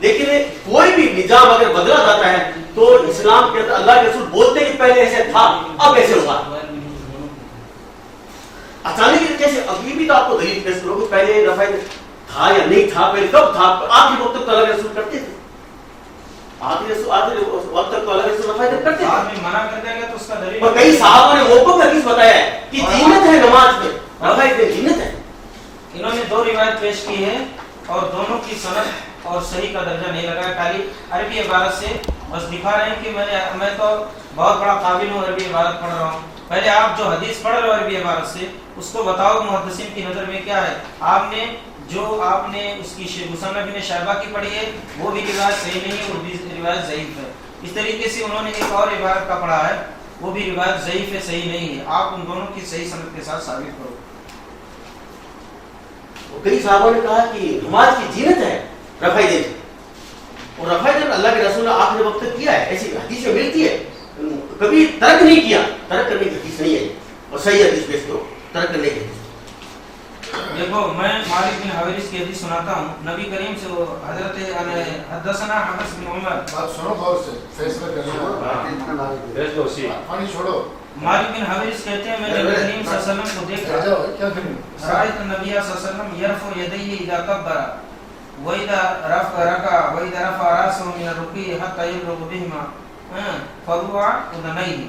D: لیکن کوئی بھی نظام اگر بدلا جاتا ہے تو اسلام کے اندر اللہ کے رسول بولتے کہ پہلے ایسے تھا اب ایسے ہوگا. اچانک کیسے؟ ابھی بھی تو آپ کو دلیل پیش کرو کہ پہلے رفع تھا یا نہیں تھا، پہلے کب تھا، آخری وقت تک تو اللہ کے رسول کرتے تھے، آخری وقت تک تو اللہ کے رسول رفع کرتے تھے.
B: آدمی منع کر دے گا تو اس کا دلیل،
D: اور کئی صحابہ نے موقع پر حدیث بتایا ہے کہ زینت ہے نماز میں، رفع میں زینت ہے.
B: انہوں نے 2 روایت پیش کی ہے اور دونوں کی سند اور صحیح کا درجہ نہیں لگا، خالی عربی عبارت سے بس دکھا رہے ہیں کہ میں تو بہت بڑا قابل ہوں، عربی عبارت پڑھ رہا ہوں. پہلے آپ جو حدیث پڑھ رہے ہو عربی عبارت سے اس کو بتاؤ محدثین کی نظر میں کیا ہے. آپ نے اس کی مصنف ابن شیبہ کی پڑھی ہے وہ بھی روایت صحیح نہیں ہے، وہ بھی روایت ضعیف ہے. اس طریقے سے انہوں نے ایک اور عبارت کا پڑھا ہے وہ بھی روایت ضعیف ہے، صحیح نہیں ہے. آپ ان دونوں کی صحیح سند کے ساتھ ثابت کرو.
D: کئی صحابوں نے کہا کہ نماز کی زینت ہے رفع دین، اور رفع دین اللہ کے رسول نے آخری وقت تک کیا ہے، ایسی حدیث میں ملتی ہے، کبھی ترک نہیں کیا. ترک کرنے کی حدیث نہیں ہے، اور صحیح حدیث پیش کرو ترک کرنے کی حدیث.
B: دیکھو میں مالک بن حویرث کی حدیث سناتا ہوں، نبی کریم سے حضرت حدثنا حفص بن عمر،
A: بات سنو غور سے، فیصلہ کرنا پانی چھوڑو.
B: مالک بن حویرث کہتے ہیں میں نے نبی کریم صلی اللہ علیہ وسلم کو دیکھا، رأيت النبي صلی اللہ علیہ وسلم يرفع يديه اذا كبر واذا ركع واذا رفع راسه من الركوع حتى يبلغ بهما فرفع اذنيه.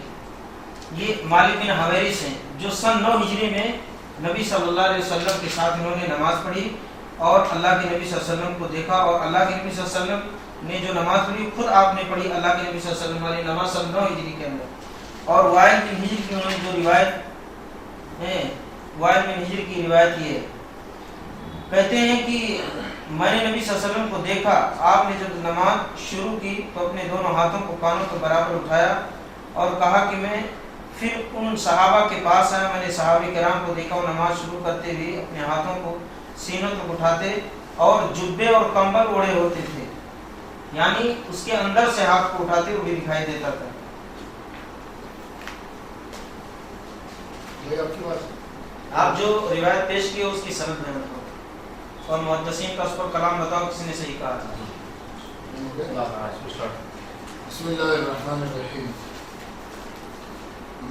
B: یہ مالک بن حویرث ہیں جو سن 9 ہجری میں نبی صلی اللہ علیہ وسلم کے ساتھ انہوں نے نماز پڑھی اور اللہ کے نبی صلی اللہ علیہ وسلم کو دیکھا، اور اللہ کے نبی صلی اللہ علیہ وسلم نے جو نماز پڑھی خود آپ نے پڑھی اللہ کے نبی صلی اللہ علیہ وسلم والی نماز سن 9 ہجری کے اندر. اور وائل بن حجر کی انہوں نے جو روایت ہے، وائل بن حجر کی روایت یہ ہے، کہتے ہیں کہ میں نے نبی صلی اللہ علیہ وسلم کو دیکھا، آپ نے جب نماز شروع کی تو اپنے دونوں ہاتھوں کو کانوں کے برابر اٹھایا اور کہا کہ میں پھر ان صحابہ کے پاس آیا، میں نے صحابہ کرام کو دیکھا وہ نماز شروع کرتے ہوئے اپنے ہاتھوں کو سینوں تک اٹھاتے اور جبے اور کمبل اوڑھے ہوتے تھے، یعنی اس کے اندر سے ہاتھ کو اٹھاتے ہوئے بھی دکھائی دیتا تھا. آپ جو روایت پیش کی اس کی سند میں بتاؤ اور محدثین کا اس پر کلام بتاؤ کسی نے صحیح کہا تھا.
A: بسم اللہ الرحمن الرحیم.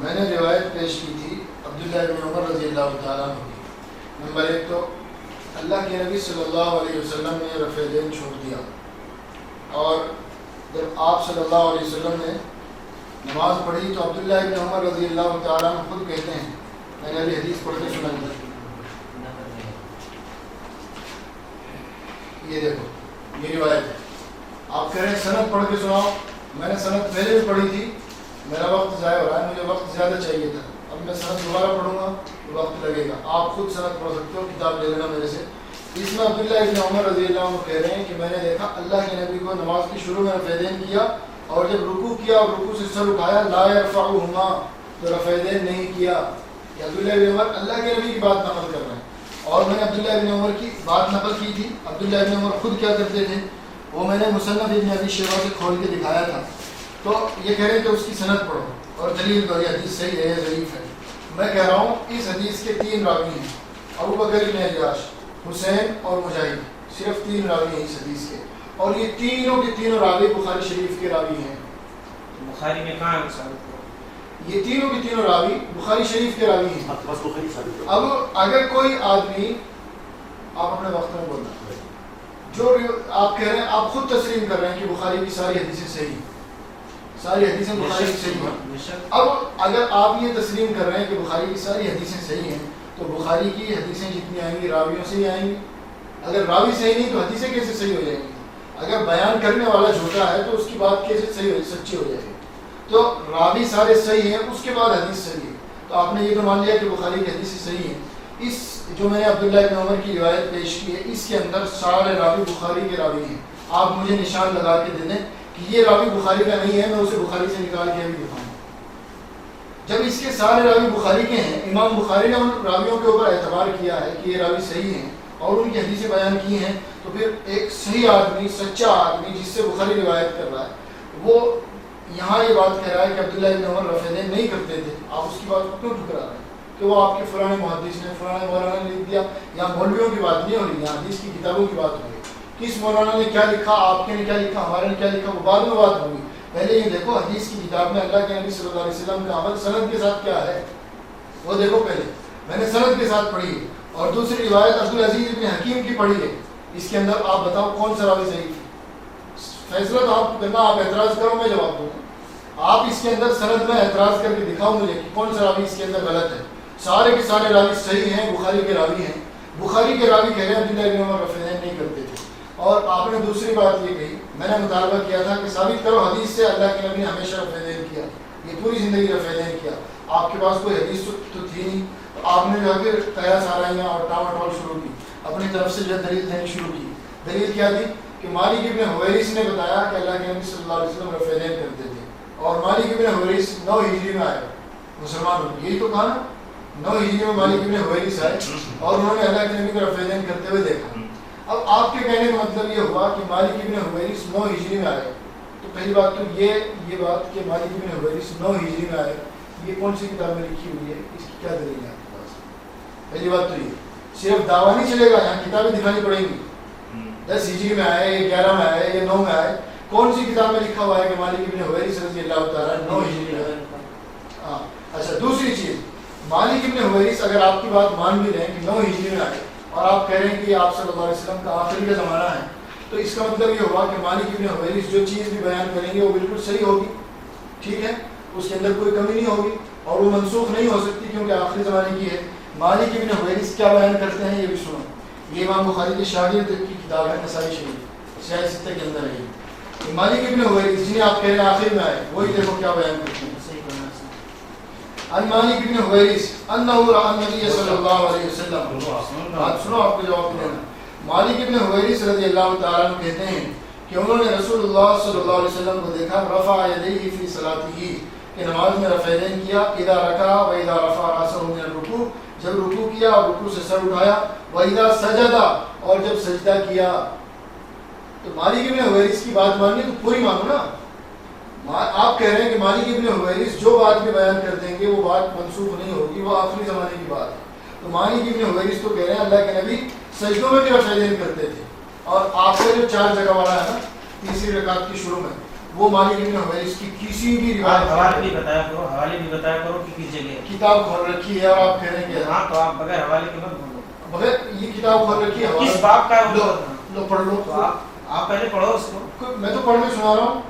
A: میں نے روایت پیش کی تھی عبداللہ بن عمر رضی اللہ تعالیٰ عنہ کی. نمبر 1 تو اللہ کے نبی صلی اللہ علیہ وسلم نے رفع دین چھوڑ دیا، اور جب آپ صلی اللہ علیہ وسلم نے نماز پڑھی تو عبداللہ بن عمر رضی اللہ تعالیٰ عنہ خود کہتے ہیں، میں نے ابھی حدیث پڑھ کے سنائی تھی، یہ دیکھو یہ روایت ہے. آپ کہہ رہے ہیں سند پڑھ کے سناؤ، میں نے سند پہلے بھی پڑھی تھی، میرا وقت ضائع ہو رہا ہے، مجھے وقت زیادہ چاہیے تھا. اب میں سند دوبارہ پڑھوں گا تو وقت لگے گا. آپ خود سند پڑھ سکتے ہو، کتاب لے لینا میرے سے. اس میں عبداللہ ابن عمر رضی اللہ عنہ کہہ رہے ہیں کہ میں نے دیکھا اللہ کے نبی کو نماز کی شروع میں رفع دین کیا، اور جب رکوع کیا اور رکوع سے سر اٹھایا لا یرفعہما تو رفع دین نہیں کیا. کہ عبداللہ ابن عمر اللہ کے نبی کی بات نقل کر رہے ہیں، اور میں نے عبداللہ ابن عمر کی بات نقل کی تھی. عبداللہ ابن عمر خود کیا کرتے تھے وہ میں نے مصنف ابن ابی شیبہ سے کھول کے دکھایا تھا. تو یہ کہہ رہے ہیں کہ اس کی سند پڑھو اور دلیل دو، یہ حدیث صحیح ہے یا ضعیف ہے. میں کہہ رہا ہوں اس حدیث کے 3 راوی ہیں، ابو بکر بن عیاش، حسین اور مجاہد، صرف 3 راوی ہیں اس حدیث کے، اور یہ تینوں کے تینوں راوی بخاری شریف کے راوی ہیں.
B: بخاری میں کہاں ہے؟
A: یہ تینوں کے تینوں راوی بخاری شریف کے راوی ہیں. اب اگر کوئی آدمی، آپ اپنے وقت میں بولنا، جو آپ کہہ رہے ہیں، آپ خود تسلیم کر رہے ہیں کہ بخاری کی ساری حدیثیں صحیح ہیں، ساری حدیثیں بخاری کی صحیح ہیں. اب اگر آپ یہ تسلیم کر رہے ہیں کہ بخاری کی ساری حدیثیں صحیح ہیں تو بخاری کی حدیثیں جتنی آئیں گی راویوں سے ہی آئیں گی. اگر راوی صحیح نہیں تو حدیثیں کیسے صحیح ہو جائیں گی؟ اگر بیان کرنے والا جھوٹا ہے تو اس کی بات کیسے سچی ہو جائے گی؟ تو راوی سارے صحیح ہیں، اس کے بعد حدیث صحیح ہے. تو آپ نے یہ تو مان لیا کہ بخاری کی حدیثیں صحیح ہیں. اس جو میں نے عبداللہ بن عمر کی روایت پیش کی ہے اس کے اندر سارے راوی بخاری کے راوی ہیں. آپ مجھے نشان لگا کے دے دیں کہ یہ راوی بخاری کا نہیں ہے، میں اسے بخاری سے نکال کے بھی دکھاؤں. جب اس کے سارے راوی بخاری کے ہیں، امام بخاری نے ان راویوں کے اوپر اعتبار کیا ہے کہ یہ راوی صحیح ہیں اور ان کی حدیثیں بیان کی ہیں، تو پھر ایک صحیح آدمی، سچا آدمی جس سے بخاری روایت کر رہا ہے، وہ یہاں یہ بات کہہ رہا ہے کہ عبداللہ ابن عمر رفع دین نہیں کرتے تھے، آپ اس کی بات کو کیوں ٹھکرا رہے ہیں کہ وہ آپ کے فلاں محدث نے، فلاں مولانا نے لکھ دیا؟ یہاں مولویوں کی بات نہیں ہو رہی، یہاں حدیث کی کتابوں کی بات ہو رہی ہے۔ کس مولانا نے کیا لکھا، آپ کے نے کیا لکھا، ہمارے نے کیا لکھا، وہ بعد میں بات ہوگی۔ پہلے یہ دیکھو حدیث کی کتاب میں اللہ کے نبی صلی اللہ علیہ وسلم کا عمل سند کے ساتھ کیا ہے، وہ دیکھو پہلے۔ میں نے سند کے ساتھ پڑھی ہے، اور دوسری روایت عبدالعزیز ابن حکیم کی پڑھی ہے، اس کے اندر آپ بتاؤ کون سا راوی صحیح ہے؟ فیصلہ تو آپ کو کرنا، آپ اعتراض کرو میں جواب دوں گا۔ آپ اس کے اندر سند میں اعتراض کر کے دکھاؤ مجھے کہ کون سا راوی اس کے اندر غلط ہے۔ سارے کے سارے راوی صحیح ہیں، بخاری کے راوی ہیں۔ بخاری کے راوی کہہ رہے ہیں عبداللہ ابن عمر رفع دین نہیں کرتے تھے۔ اور آپ نے دوسری بات یہ کہی، میں نے مطالبہ کیا تھا کہ ثابت کرو حدیث سے اللہ کے نبی نے ہمیشہ رفع دین کیا، یہ پوری زندگی رفع دین کیا۔ آپ کے پاس کوئی حدیث تو تھی نہیں، تو آپ نے جو ہے پھر قیاس آرائیاں اور ٹاول شروع کی، اپنی طرف سے جو دلیل دینی شروع کی۔ دلیل کیا تھی کہ مالک ابن حویرث نے بتایا کہ اللہ کے نبی صلی اللہ علیہ وسلم رفع دین کرتے تھے، اور مالک ابن حویرث 9 ہجری میں آئے مسلمان ہوئے، یہی تو کہا نا، 9 ہجری میں مالک ابن حویرث آئے اور انہوں نے اللہ کے نبی کو رفع دین کرتے ہوئے دیکھا۔ اب آپ کے کہنے کا مطلب یہ ہوا کہ مالک ابن حویرث 9 ہجری میں آئے، تو پہلی بات تو یہ بات کہ مالک ابن حویرث 9 ہجری میں آئے، یہ کون سی کتاب میں لکھی ہوئی ہے، اس کی کیا دلیل ہے آپ کے پاس؟ پہلی بات تو یہ صرف دعویٰ نہیں چلے گا، یہاں کتابیں دکھانی پڑیں گی۔ 10 ہجری میں آئے، 11 میں آئے، یا 9 میں آئے، کون سی کتاب میں لکھا ہوا ہے کہ مالک ابن حویرث رضی اللہ تعالیٰ 9 ہجری میں آئے؟ ہاں اچھا، دوسری چیز، مالک ابن حویرث اگر آپ کی بات مان بھی رہے ہیں کہ 9 ہجری میں آئے اور آپ کہہ رہے ہیں کہ یہ آپ صلی اللہ علیہ وسلم کا آخری کا زمانہ ہے، تو اس کا مطلب یہ ہوا کہ مالک ابن حویرث جو چیز بھی بیان کریں گے وہ بالکل صحیح ہوگی، ٹھیک ہے، اس کے اندر کوئی کمی نہیں ہوگی اور وہ منسوخ نہیں ہو سکتی کیونکہ آخری زمانے کی ہے۔ مالک ابن حویرث کیا بیان کرتے ہیں یہ بھی سنو، یہ امام بخاری کی شاگرد کی کتاب ہے نسائی شریف سیاہ ستہ کے اندر ہے یہ مالک ابن حویرث جنہیں آپ کہہ رہے ہیں آخر میں آئے، وہی دیکھو کیا بیان کرتے ہیں۔ ان مالک ابن حویرث انہ رأى النبی صلی اللہ علیہ وسلم، بات سنو آپ کو جواب دینا۔ مالک ابن حویرث رضی اللہ تعالیٰ عنہ کہتے ہیں کہ انہوں نے رسول اللہ صلی اللہ علیہ وسلم کو دیکھا رفع یدیہ فی صلاتہ، کہ نماز میں رفع یدین کیا، اذا رکع و اذا رفع رأسہ من الرکوع، جب رکوع کیا اور رکوع سے سر اٹھایا، و اذا سجد، اور جب سجدہ کیا۔ تو مالک ابن حویرث کی بات مانیے تو پوری مانو نا۔ آپ کہہ رہے ہیں کہ مالک ابن حویرث جو بات بھی بیان کر دیں گے وہ بات منسوخ نہیں ہوگی، وہ آخری زمانے کی بات ہے۔ تو مالک ابن حویرث تو کہہ رہے ہیں اللہ کے نبی سجدوں میں بھی رفع یدین کرتے تھے، اور آپ کا جو 4 جگہ والا ہے نا تیسری رکعت کی شروع میں، وہ مالک ابن حویرث کی کسی بھی روایت
B: حوالے بھی بتایا کرو کہ کس جگہ
A: کتاب کھول رکھی ہے، اور آپ کہہ رہے ہیں کہ
B: ہاں، تو آپ بغیر حوالے کے مت بولو،
A: بغیر یہ کتاب کھول رکھی ہے،
B: کس باب کا ہے وہ
A: لو پڑھ لو،
B: آپ پہلے پڑھو اس کو۔
A: میں تو پڑھ کے سنا رہا ہوں،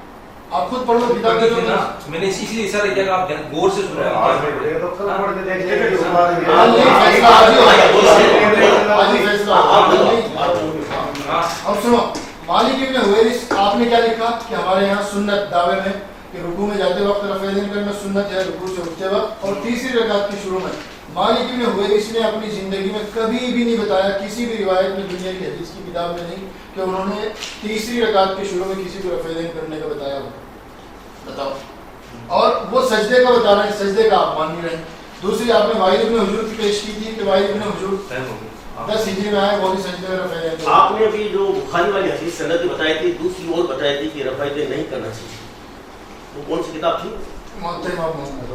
A: آپ خود پڑھ لو کتاب کے۔
E: میں نے اسی لیے سر یہ آپ غور سے سن رہے ہیں،
A: آج ہی فیصلہ۔ اب سنو، مالک ابن حویرث آپ نے کیا لکھا کہ ہمارے یہاں سنت دعوے میں کہ رکوع میں جاتے وقت رفع یدین کرنا سنت ہے، رکوع سے اٹھتے وقت، اور تیسری رکعت کی شروع میں۔ مالک ابن حویرث نے اپنی زندگی میں کبھی بھی نہیں بتایا، کسی بھی روایت میں دنیا کی حدیث کی کتاب میں نہیں، کہ انہوں نے تیسری رکعت کے شروع میں کسی کو رفع یدین کرنے کا بتایا ہو، بتاؤ۔ اور وہ سجدے کا بتا رہے ہیں، سجدے کا آپ مان نہیں رہے ہیں۔ دوسری آپ نے وائل ابن حجر کی پیش کی تھی کہ وائل ابن حجر 10 ہجری میں آئے، وہ بھی سجدے میں رفع یدین۔
D: آپ نے ابھی جو بخاری والی حدیث سند بتائی تھی، دوسری اور بتائی تھی کہ رفع یدین نہیں کرنا چاہیے، وہ کون سی کتاب تھی؟
A: موطا امام محمد۔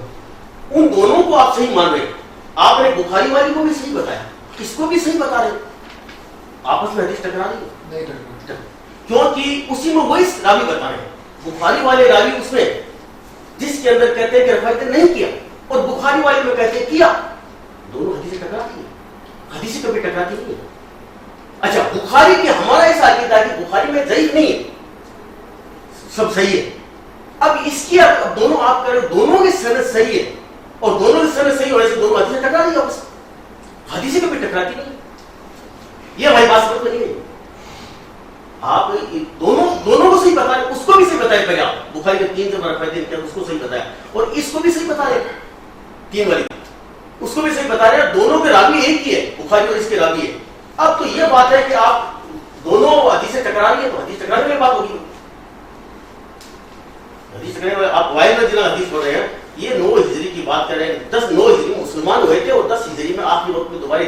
D: ان دونوں کو آپ صحیح مان رہے ہیں، آپ نے بخاری والی کو بھی صحیح بتایا، اس کو بھی صحیح بتا رہے ہیں، آپس میں حدیث ٹکرا رہی ہے
A: نہیں ٹکرا،
D: کیونکہ اسی میں وہی راوی بتا رہے ہیں۔ بخاری والے راوی اس میں جس کے اندر کہتے ہیں کہ رفع یدین نہیں کیا، اور بخاری والے میں کہتے ہیں کیا، دونوں حدیثیں ٹکراتی ہیں، حدیثیں کبھی ٹکراتی نہیں ہے۔ اچھا، بخاری کی ہمارا ایسا عقیدہ ہے کہ بخاری میں ضعیف نہیں ہے، سب صحیح ہے۔ اب اس کی اب دونوں آپ کریں، دونوں کی سند صحیح ہے، اور دونوں کی سند صحیح ہونے سے دونوں حدیثیں ٹکرا رہی ہے، آپس حدیثیں کبھی ٹکراتی نہیں، یہ ہماری بات سمجھ میں نہیں ہے۔ آپ دونوں کو صحیح بتا رہے، اس کو بھی صحیح بتائے پہلے، آپ بخاری کے 3 سے رفع یدین کیا اس کو صحیح بتایا، اور اس کو بھی صحیح بتا رہے، 3 والی اس کو بھی صحیح بتا رہے ہیں، دونوں کے راوی ایک ہی ہے، بخاری اور اس کے راوی ہے۔ اب تو یہ بات ہے کہ آپ دونوں حدیثیں ٹکرا رہی ہیں، تو حدیث ٹکرانے والی بات ہوگی، حدیث ٹکرانے والی۔ آپ وائل میں جنہاں حدیث پڑھ رہے ہیں، یہ 9 ہجری کی بات کر رہے ہیں، 9 ہجری مسلمان ہوئے تھے، اور 10 ہجری میں آخری وقت میں دوبارہ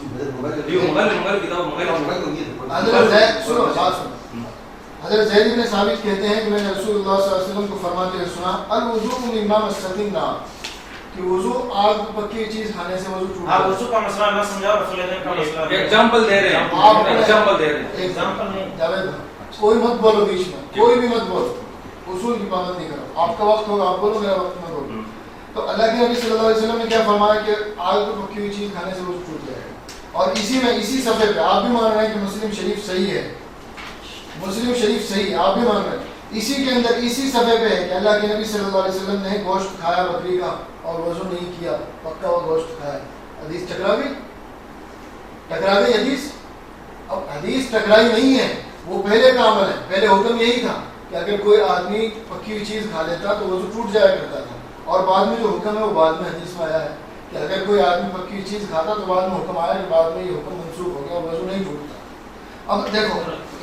E: یہ موبائل کتاب موبائل
A: حضرت زید سنو بات سنو، حضرت زید بن ثابت کہتے ہیں کہ میں نے رسول اللہ صلی اللہ علیہ وسلم کو فرماتے ہوئے سنا الوضوء مما مست النار، کہ وضو آگ پکی چیز کھانے سے وضو ٹوٹ
B: آپ
A: جاتا ہے۔
B: وضو کا مسئلہ نہ سمجھاؤ، رسول اللہ کا مسئلہ
E: ایگزامپل دے رہے ہیں، ایگزامپل دے رہے ہیں۔
B: ایگزامپل نہیں،
A: جاوید کوئی مت بولو بیچ میں، کوئی بھی مت بولو، اصول کی پابندی کرو، آپ کا وقت ہوگا آپ بولو، میرا وقت میں بولو۔ تو اللہ کے نبی صلی اللہ علیہ وسلم نے کیا فرمایا کہ آگ کو پکی ہوئی چیز کھانے سے وضو ٹوٹ جائے گا، اور اسی میں اسی صفحے پہ آپ بھی مان رہے ہیں کہ مسلم شریف صحیح ہے، مسلم شریف صحیح ہے، آپ بھی مان رہے ہیں، اسی کے اندر اسی صفحے پہ ہے کہ اللہ کے نبی صلی اللہ علیہ وسلم نے گوشت کھایا بکری کا اور وضو نہیں کیا، پکا ہوا گوشت کھایا۔ حدیث ٹکرا گئی، ٹکرا گئی حدیث؟ اب حدیث ٹکرائی نہیں ہے، وہ پہلے کا عمل ہے، پہلے حکم یہی تھا کہ اگر کوئی آدمی پکی ہوئی چیز کھا لیتا تو وضو ٹوٹ جایا کرتا تھا، اور بعد میں جو حکم ہے وہ بعد میں حدیث میں آیا ہے کہ اگر کوئی آدمی پکی ہوئی چیز کھاتا تو بعد میں حکم آیا کہ بعد میں یہ حکم منسوخ ہو گیا، وضو نہیں ٹوٹتا۔ اب دیکھو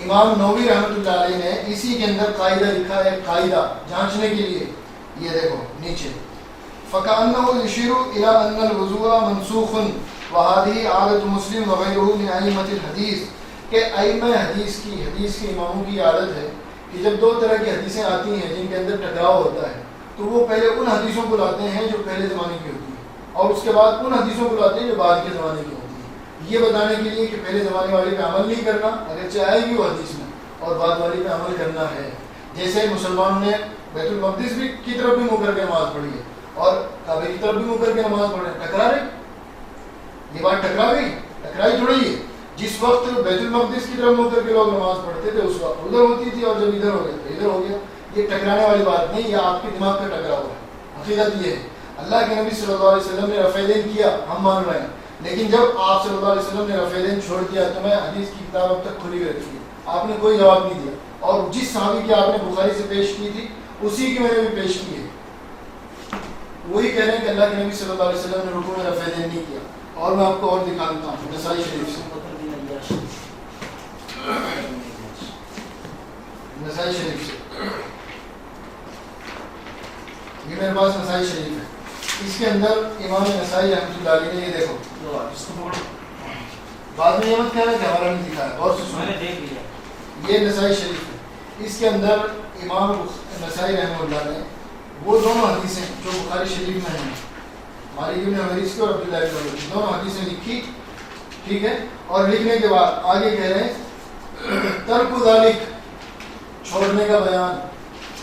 A: امام نووی رحمۃ اللہ علیہ نے اسی کے اندر قاعدہ لکھا ہے، قاعدہ جانچنے کے لیے، یہ دیکھو نیچے فَكَأَنَّهُ يُشِيرُ إِلَىٰ أَنَّ الْوُضُوءَ مَنْسُوخٌ وَهَٰذِهِ عَادَةُ مُسْلِمٍ وَغَيْرِهِ مِنْ أَئِمَّةِ الْحَدِيثِ، کہ ائمہ حدیث کے اماموں کی عادت ہے کہ جب دو طرح کی حدیثیں آتی ہیں جن کے اندر ٹکراؤ ہوتا ہے تو وہ پہلے ان حدیثوں کو لاتے ہیں جو پہلے زمانے کی ہوتی ہیں، اور اس کے بعد ان حدیثوں کو لاتے ہیں جو بعد کے زمانے کی ہوتی ہیں، یہ بتانے کے لیے کہ پہلے زمانے والے پہ عمل نہیں کرنا، اگرچہ آئے گی وہ حدیث میں، اور بعد والے پہ عمل کرنا ہے۔ جیسے مسلمانوں نے بیت المقدس بھی کی طرف بھی منہ کر کے نماز پڑھی ہے اور کعبے کی طرف بھی منہ کر کے نماز پڑھ رہے ہیں، ٹکرا رہے؟ یہ بات ٹکرا گئی؟ ٹکرائی تھوڑی ہے۔ جس وقت بیت المقدس کی طرف منہ کر کے لوگ نماز پڑھتے تھے اس وقت ادھر ہوتی تھی، اور جب ادھر ہو گیا تو ادھر ہو گیا۔ یہ ٹکرانے والی بات نہیں، یہ آپ کے دماغ کا ٹکرا ہوا ہے۔ حقیقت یہ ہے اللہ کے نبی صلی اللہ علیہ وسلم نے رفع دین کیا، ہم مان رہے ہیں، لیکن جب آپ صلی اللہ علیہ وسلم نے رفع دین چھوڑ دیا تو میں حدیث کی کتاب اب تک کھلی رکھی ہے، آپ نے کوئی جواب نہیں دیا، اور جس صحابی کی آپ نے بخاری سے پیش کی تھی اسی کی میں نے بھی پیش کی ہے، وہی کہہ رہے ہیں کہ اللہ کے نبی صلی اللہ علیہ وسلم نے رکوع میں رفع دین نہیں کیا۔ اور میں آپ کو اور دکھا دیتا ہوں نسائی شریف سے، نسائی شریف سے، یہ میرے پاس نسائی شریف ہے، اس کے اندر امام نسائی رحمۃ اللہ علیہ نے یہ دیکھو، بعد میں یہ مت کہنا کہ ہمارا نہیں دکھا ہے، اور سے
B: میں نے
A: سنیں،
B: دیکھ لیا۔
A: یہ نسائی شریف ہے، اس کے اندر امام نسائی رحمۃ اللہ نے وہ دونوں حدیثیں جو بخاری شریف میں ہیں، مالک بن حویرث کی اور عبداللہ بن عمر کی دونوں حدیثیں لکھی، ٹھیک ہے، اور لکھنے کے بعد آگے کہہ رہے ہیں ترک ذالک، چھوڑنے کا بیان،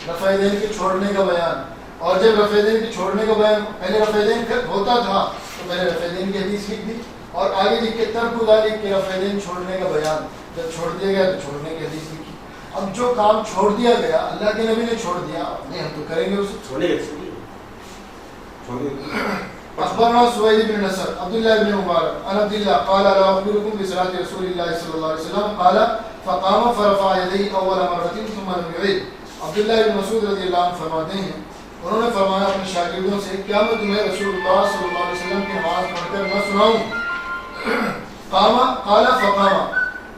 A: رفع دین کے چھوڑنے کا بیان، اور جب رفع دین کے چھوڑنے کا بیان، پہلے رفع دین ہوتا تھا تو پہلے رفع دین کی حدیث لکھ دی، اور آگے لکھ کے ترک ذالک کے رفع دین چھوڑنے کا بیان، جب چھوڑ دیا گیا تو چھوڑنے کی حدیث لکھی۔ اب جو کام چھوڑ دیا گیا اللہ کے نبی نے چھوڑ دیا، نہیں ہم تو کریں گے اسے،
D: چھوڑنے کے
A: اخبرنا سوید بن نصر عبداللہ بن مبارک عن عبداللہ قال لا اخبركم بصلاة رسول الله صلی اللہ علیہ وسلم قال فقام فرفع يديه اول مرة ثم لم يعيد۔ عبداللہ بن مسعود رضی اللہ عنہ فرماتے ہیں انہوں نے فرمایا اپنے شاگردوں سے کیا میں تمہیں رسول اللہ صلی اللہ علیہ وسلم کی نماز پڑھ کر نہ سناؤں؟ قام قال فقام،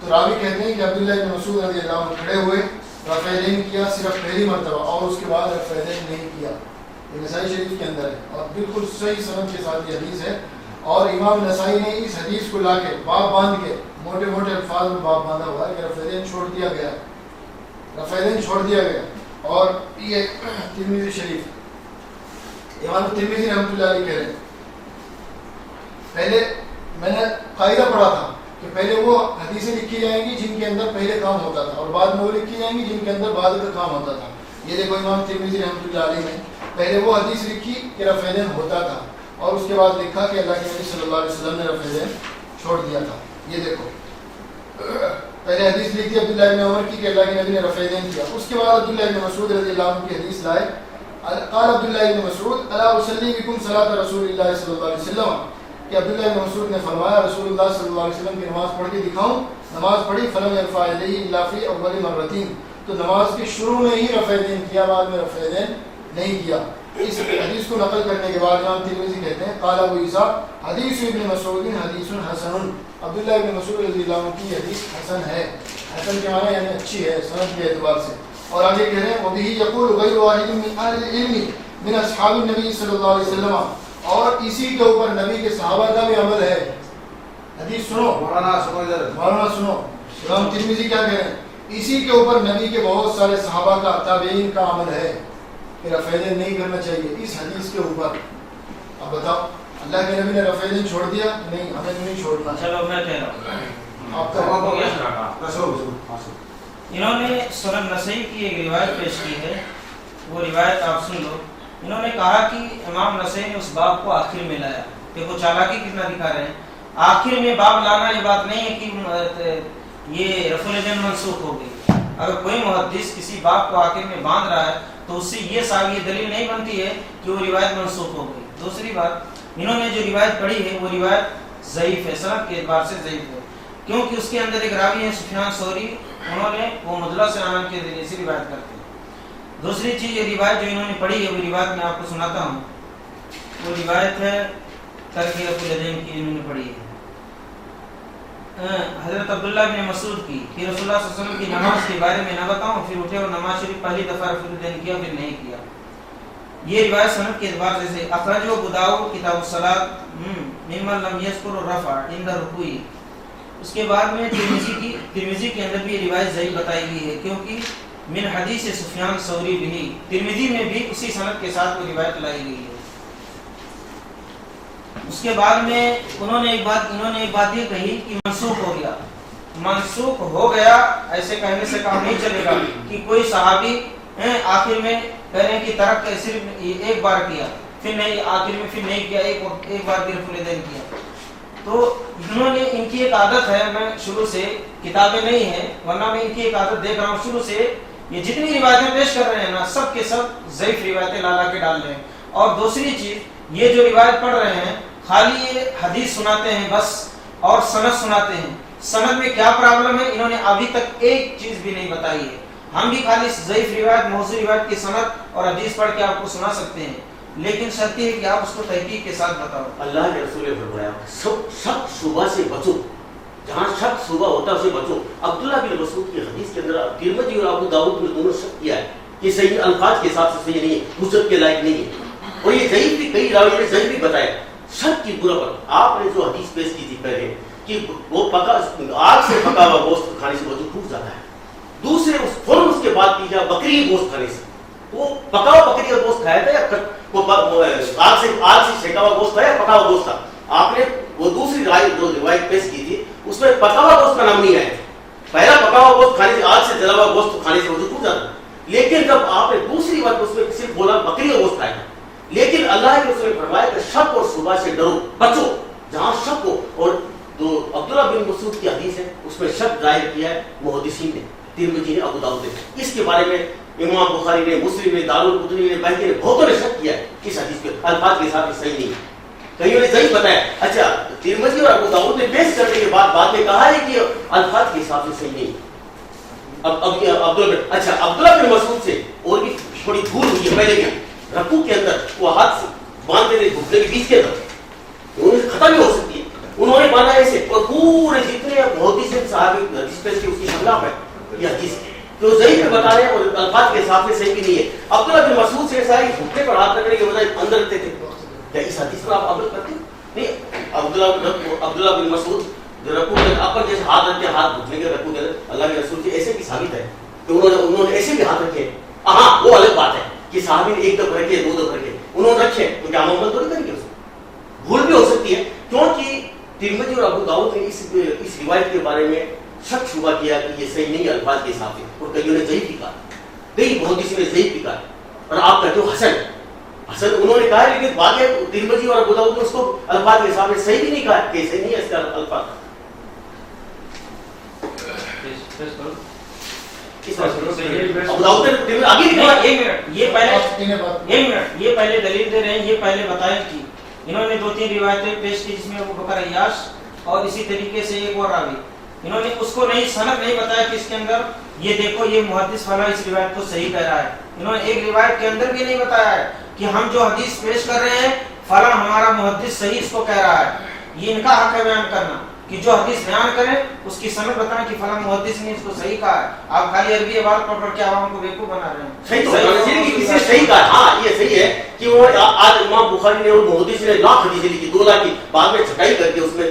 A: تو راوی کہتے ہیں کہ عبداللہ بن مسعود رضی اللہ عنہ کھڑے ہوئے، رفع دین کیا صرف پہلی مرتبہ، اور اس کے بعد رفع دین نہیں کیا۔ یہ نسائی شریف کے اندر ہے اور بالکل صحیح سند کے ساتھ یہ حدیث ہے، اور امام نسائی نے اس حدیث کو لا کے باب باندھ کے موٹے موٹے الفاظ میں باب باندھا ہوا ہے کہ رفع دین چھوڑ دیا گیا، رفع دین چھوڑ دیا گیا۔ اور یہ ترمذی شریف، امام ترمذی رحمۃ اللہ علیہ کہہ رہے ہیں پہلے میں نے قاعدہ پڑھا تھا کہ پہلے وہ حدیثیں لکھی جائیں گی جن کے اندر پہلے کام ہوتا تھا، اور بعد میں وہ لکھی جائیں گی جن کے اندر بعد کا کام ہوتا تھا۔ یہ دیکھو امام ترمذی رحمۃ اللہ علیہ نے پہلے وہ حدیث لکھی کہ رفع دین ہوتا تھا، اور اس کے بعد لکھا کہ اللہ کے نبی صلی اللہ علیہ وسلم نے رفع دین چھوڑ دیا تھا۔ یہ دیکھو پہلے حدیث لکھی عبداللہ بن عمر کی کہ اللہ کے نبی نے رفع دین کیا، اس کے بعد عبداللہ بن مسعود رضی اللہ عنہ کی حدیث لائے، قال عبداللہ بن مسعود الا اصلی بکم صلاۃ رسول اللہ صلی اللہ علیہ وسلم، کہ عبداللہ بن مسعود نے فرمایا رسول اللہ صلی اللہ علیہ وسلم کی نماز پڑھ کے دکھاؤں؟ نماز پڑھی فلم يرفع يديه الا في اول مرتين، تو نماز کے شروع میں ہی رفع دین کیا، بعد میں رفع دین نہیں کیا۔ اس حدیث کو نقل کرنے کے بعد امام ترمذی کہتے ہیں قال ابو عیسیٰ حدیث ابن مسعود حدیث حسن، عبداللہ ابن مسعود رضی اللہ عنہ کی حدیث حسن ہے، حسن کے معنی یعنی اچھی ہے سند کے اعتبار سے۔ اور آگے کہہ رہے ہیں وبه یقول غیر واحد من اہل العلم من اصحاب النبی صلی اللہ علیہ وسلم، اور اسی کے اوپر نبی کے صحابہ کا بھی عمل ہے، حدیث سنو
F: مولانا سنو ادھر.
A: مولانا سنو. امام ترمذی کیا کہہ رہے ہیں؟ اسی کے اوپر نبی کے بہت سارے صحابہ کا تابعین کا عمل ہے کہ رفع دین نہیں کرنا چاہیے اس حدیث کے اوپر. اب بتاؤ اللہ کے نبی نے رفع دین چھوڑ دیا؟ نہیں, ہمیں تو نہیں چھوڑنا.
B: چلو میں کہہ رہا ہوں.
A: آپ کا
B: ہو گیا.
F: سنو سنو.
B: انہوں نے سنن نسائی کی ایک روایت پیش کی ہے, وہ روایت آپ سن لو. انہوں نے کہا کہ امام نسائی نے اس باب کو آخر میں لایا. دیکھو چالاکی کتنا دکھا رہے ہیں. آخر میں باب لانا یہ بات نہیں ہے کہ یہ رفع الیدین منسوخ ہو گئی. اگر کوئی محدث کسی باب کو آخر میں باندھ رہا ہے تو اس سے یہ دلیل نہیں بنتی ہے کہ وہ روایت منسوخ ہو گئی. دوسری بات, انہوں نے جو روایت پڑھی ہے وہ روایت ضعیف ہے, سند کے اعتبار سے ضعیف ہے, کیونکہ اس کے اندر ایک راوی ہے سفیان ثوری, انہوں نے وہ مدلس عنان کے ذریعے سے روایت کرتے ہیں. دوسری چیز یہ روایت جو انہوں نے پڑھی ہے وہ روایت میں آپ کو سناتا ہوں. وہ روایت ہے ترک رفع الیدین کی, انہوں نے پڑھی ہے حضرت عبداللہ بن مسعود کی کہ رسول اللہ صلی اللہ علیہ وسلم کی نماز کے بارے میں نہ بتاؤں, پھر اٹھے اور نماز شریف پہلی دفعہ رفع الیدین کیا پھر نہیں کیا. یہ روایت سند کے اعتبار سے اخرجہ ابو داؤد کتاب الصلاۃ ممن لم یذکر الرفع عند الرکوع. اس کے بعد میں ترمذی کے اندر بھی یہ روایت ضعیف بتائی گئی ہے کیونکہ من حدیث سفیان ثوری بھی, ترمذی میں بھی اسی سند کے ساتھ وہ روایت لائی گئی ہے. اس کے بعد میں انہوں نے ایک بات یہ کہی کہ منسوخ ہو گیا. منسوخ ہو گیا ایسے کہنے سے کام نہیں چلے گا کہ کوئی صحابی آخر میں کہہ رہے ہیں کہ ترک صرف ایک بار کیا پھر نہیں, آخر میں پھر نہیں کیا, ایک بار بھی رفع الیدین کیا. تو انہوں نے, ان کی ایک عادت ہے, میں شروع سے کتابیں نہیں ہیں ورنہ میں ان کی ایک عادت دیکھ رہا ہوں شروع سے, یہ جتنی روایتیں پیش کر رہے ہیں نا سب کے سب ضعیف روایتیں لا کے ڈال رہے ہیں. اور دوسری چیز, یہ جو روایت پڑھ رہے ہیں خالی یہ حدیث سناتے ہیں بس اور سند سناتے ہیں. سند میں کیا پرابلم ہے انہوں نے ابھی تک ایک چیز بھی نہیں بتائی ہے. ہم بھی خالی ضعیف روایت, موضوع روایت کی سند اور حدیث پڑھ کے آپ کو سنا سکتے ہیں, لیکن شرط یہ ہے کہ آپ اس کو تحقیق کے ساتھ بتاؤ.
D: اللہ کے رسول نے فرمایا شک شبہ سے بچو, جہاں شک شبہ ہوتا ہے اسے بچو. عبداللہ بن مسعود کی حدیث کے اندر ترمذی اور ابو داؤد نے دونوں شک کیا ہے کہ صحیح الفاظ کے حساب سے صحیح نہیں ہے, حجت کے لائق نہیں ہے, اور یہ ضعیف بھی کئی راوی نے ضعیف بھی بتایا. شک کی برا پر آپ نے جو حدیث پیش کی تھی پہلے کہ وہ آگ سے پکا ہوا گوشت کھانے سے وضو ٹوٹ جاتا ہے. دوسرے فوراً اس کے بعد کیا بکری گوشت کھانے سے, وہ پکا ہوا بکری کا گوشت کھایا تھا یا آگ سے سیکا ہوا گوشت تھا یا پکا ہوا گوشت تھا. آپ نے وہ دوسری جو روایت پیش کی تھی اس میں پکا ہوا گوشت کا نام نہیں آیا. پہلا پکا ہوا گوشت کھانے سے, آگ سے جلا ہوا گوشت کھانے سے وضو ٹوٹ جاتا ہے. لیکن جب آپ نے دوسری بات اس میں صرف بولا بکری کا گوشت کھایا تھا, لیکن اللہ کے رسول نے فرمایا کہ شک اور شبہ سے ڈرو, بچو جہاں شک ہو. اور جو عبداللہ بن مسعود کی حدیث ہے اس میں شک ظاہر کیا ہے محدثین نے, ترمذی نے, ابو داؤد نے. اس کے بارے میں امام بخاری نے, مسلم نے, دارالقطنی نے, بہقی نے, بہتوں نے شک کیا ہے اس حدیث کے الفاظ کے حساب سے صحیح نہیں ہے. کئیوں نے صحیح بتایا. اچھا ترمذی اور ابو داؤد نے پیش کرنے کے بعد میں کہا ہے کہ الفاظ کے حساب سے صحیح نہیں. عبداللہ بن مسعود سے اور بھی تھوڑی بھول ہوئی ہے. پہلے کیا رکوع کے اندر وہ ہاتھ سے باندھتے تھے گھٹنے کے بیچ کے اندر, ختم نہیں ہو سکتی ہے, انہوں نے باندھا ایسے. اور پورے جتنے محدث صحابی حدیث پیش کی اس کی خلاف ہے یہ حدیث تو ضعیف میں بتا رہے ہیں اور الفاظ کے حساب سے صحیح بھی نہیں ہے. عبداللہ بن مسعود سے ساری گھٹنے پر ہاتھ رکھنے کے بجائے اندر رکھتے تھے. کیا اس حدیث پر آپ عمل کرتے نہیں؟ عبداللہ بن مسعود رکوع کے اپر جیسے ہاتھ رکھتے, ہاتھ گھٹنے کے رکوع کے اندر اللہ کے رسول سے ایسے بھی ثابت ہے کہ انہوں نے ایسے بھی ہاتھ رکھے. ہاں وہ الگ بات ہے کہ صحابی نے ایک دفعہ رکھے, 2 دفعہ رکھے, انہوں نے رکھے تو کیا عمل تو نہیں کریں گے, بھول بھی ہو سکتی ہے. کیونکہ ترمذی اور ابو داؤد نے اس روایت کے بارے میں شک شبہ کیا کہ یہ صحیح نہیں ہے الفاظ کے حساب سے, اور کئیوں نے ضعیف بھی کہا, کئی محدثین نے ضعیف بھی کہا, اور آپ کہتے ہو حسن انہوں نے کہا ہے. لیکن بعد میں ترمذی اور ابو داؤد نے اس کو الفاظ کے حساب سے صحیح بھی نہیں کہا کہ صحیح نہیں ہے اس کا الفاظ.
B: یہ پہلے دلیل دے رہے ہیں, یہ پہلے بتایا کہ انہوں نے 2-3 روایتیں پیش کی جس میں ابو بکر عیاش اور اسی طریقے سے ایک اور راوی, انہوں نے اس کو نہیں سند نہیں بتایا کہ اس کے اندر یہ دیکھو یہ محدث والا اس روایت کو صحیح کہہ رہا ہے. انہوں نے ایک روایت کے اندر بھی نہیں بتایا ہے کہ ہم جو حدیث پیش کر رہے ہیں فلاں ہمارا محدث صحیح اس کو کہہ رہا ہے. یہ ان کا حق ہے بیان کرنا کہ جو حدیث بیان کریں اس کی سند بتائیں کہ فلاں محدث نے اس کو صحیح کہا ہے. آپ خالی عربی عبارت پڑھ کے عوام کو بیوقوف بنا رہے ہیں.
D: صحیح تو کسی صحیح کہا. ہاں یہ صحیح ہے کہ وہ آج امام بخاری نے اور محدث نے لاکھ حدیثیں لکھی, 2 لاکھ کی, بعد میں چھٹائی کر کے اس میں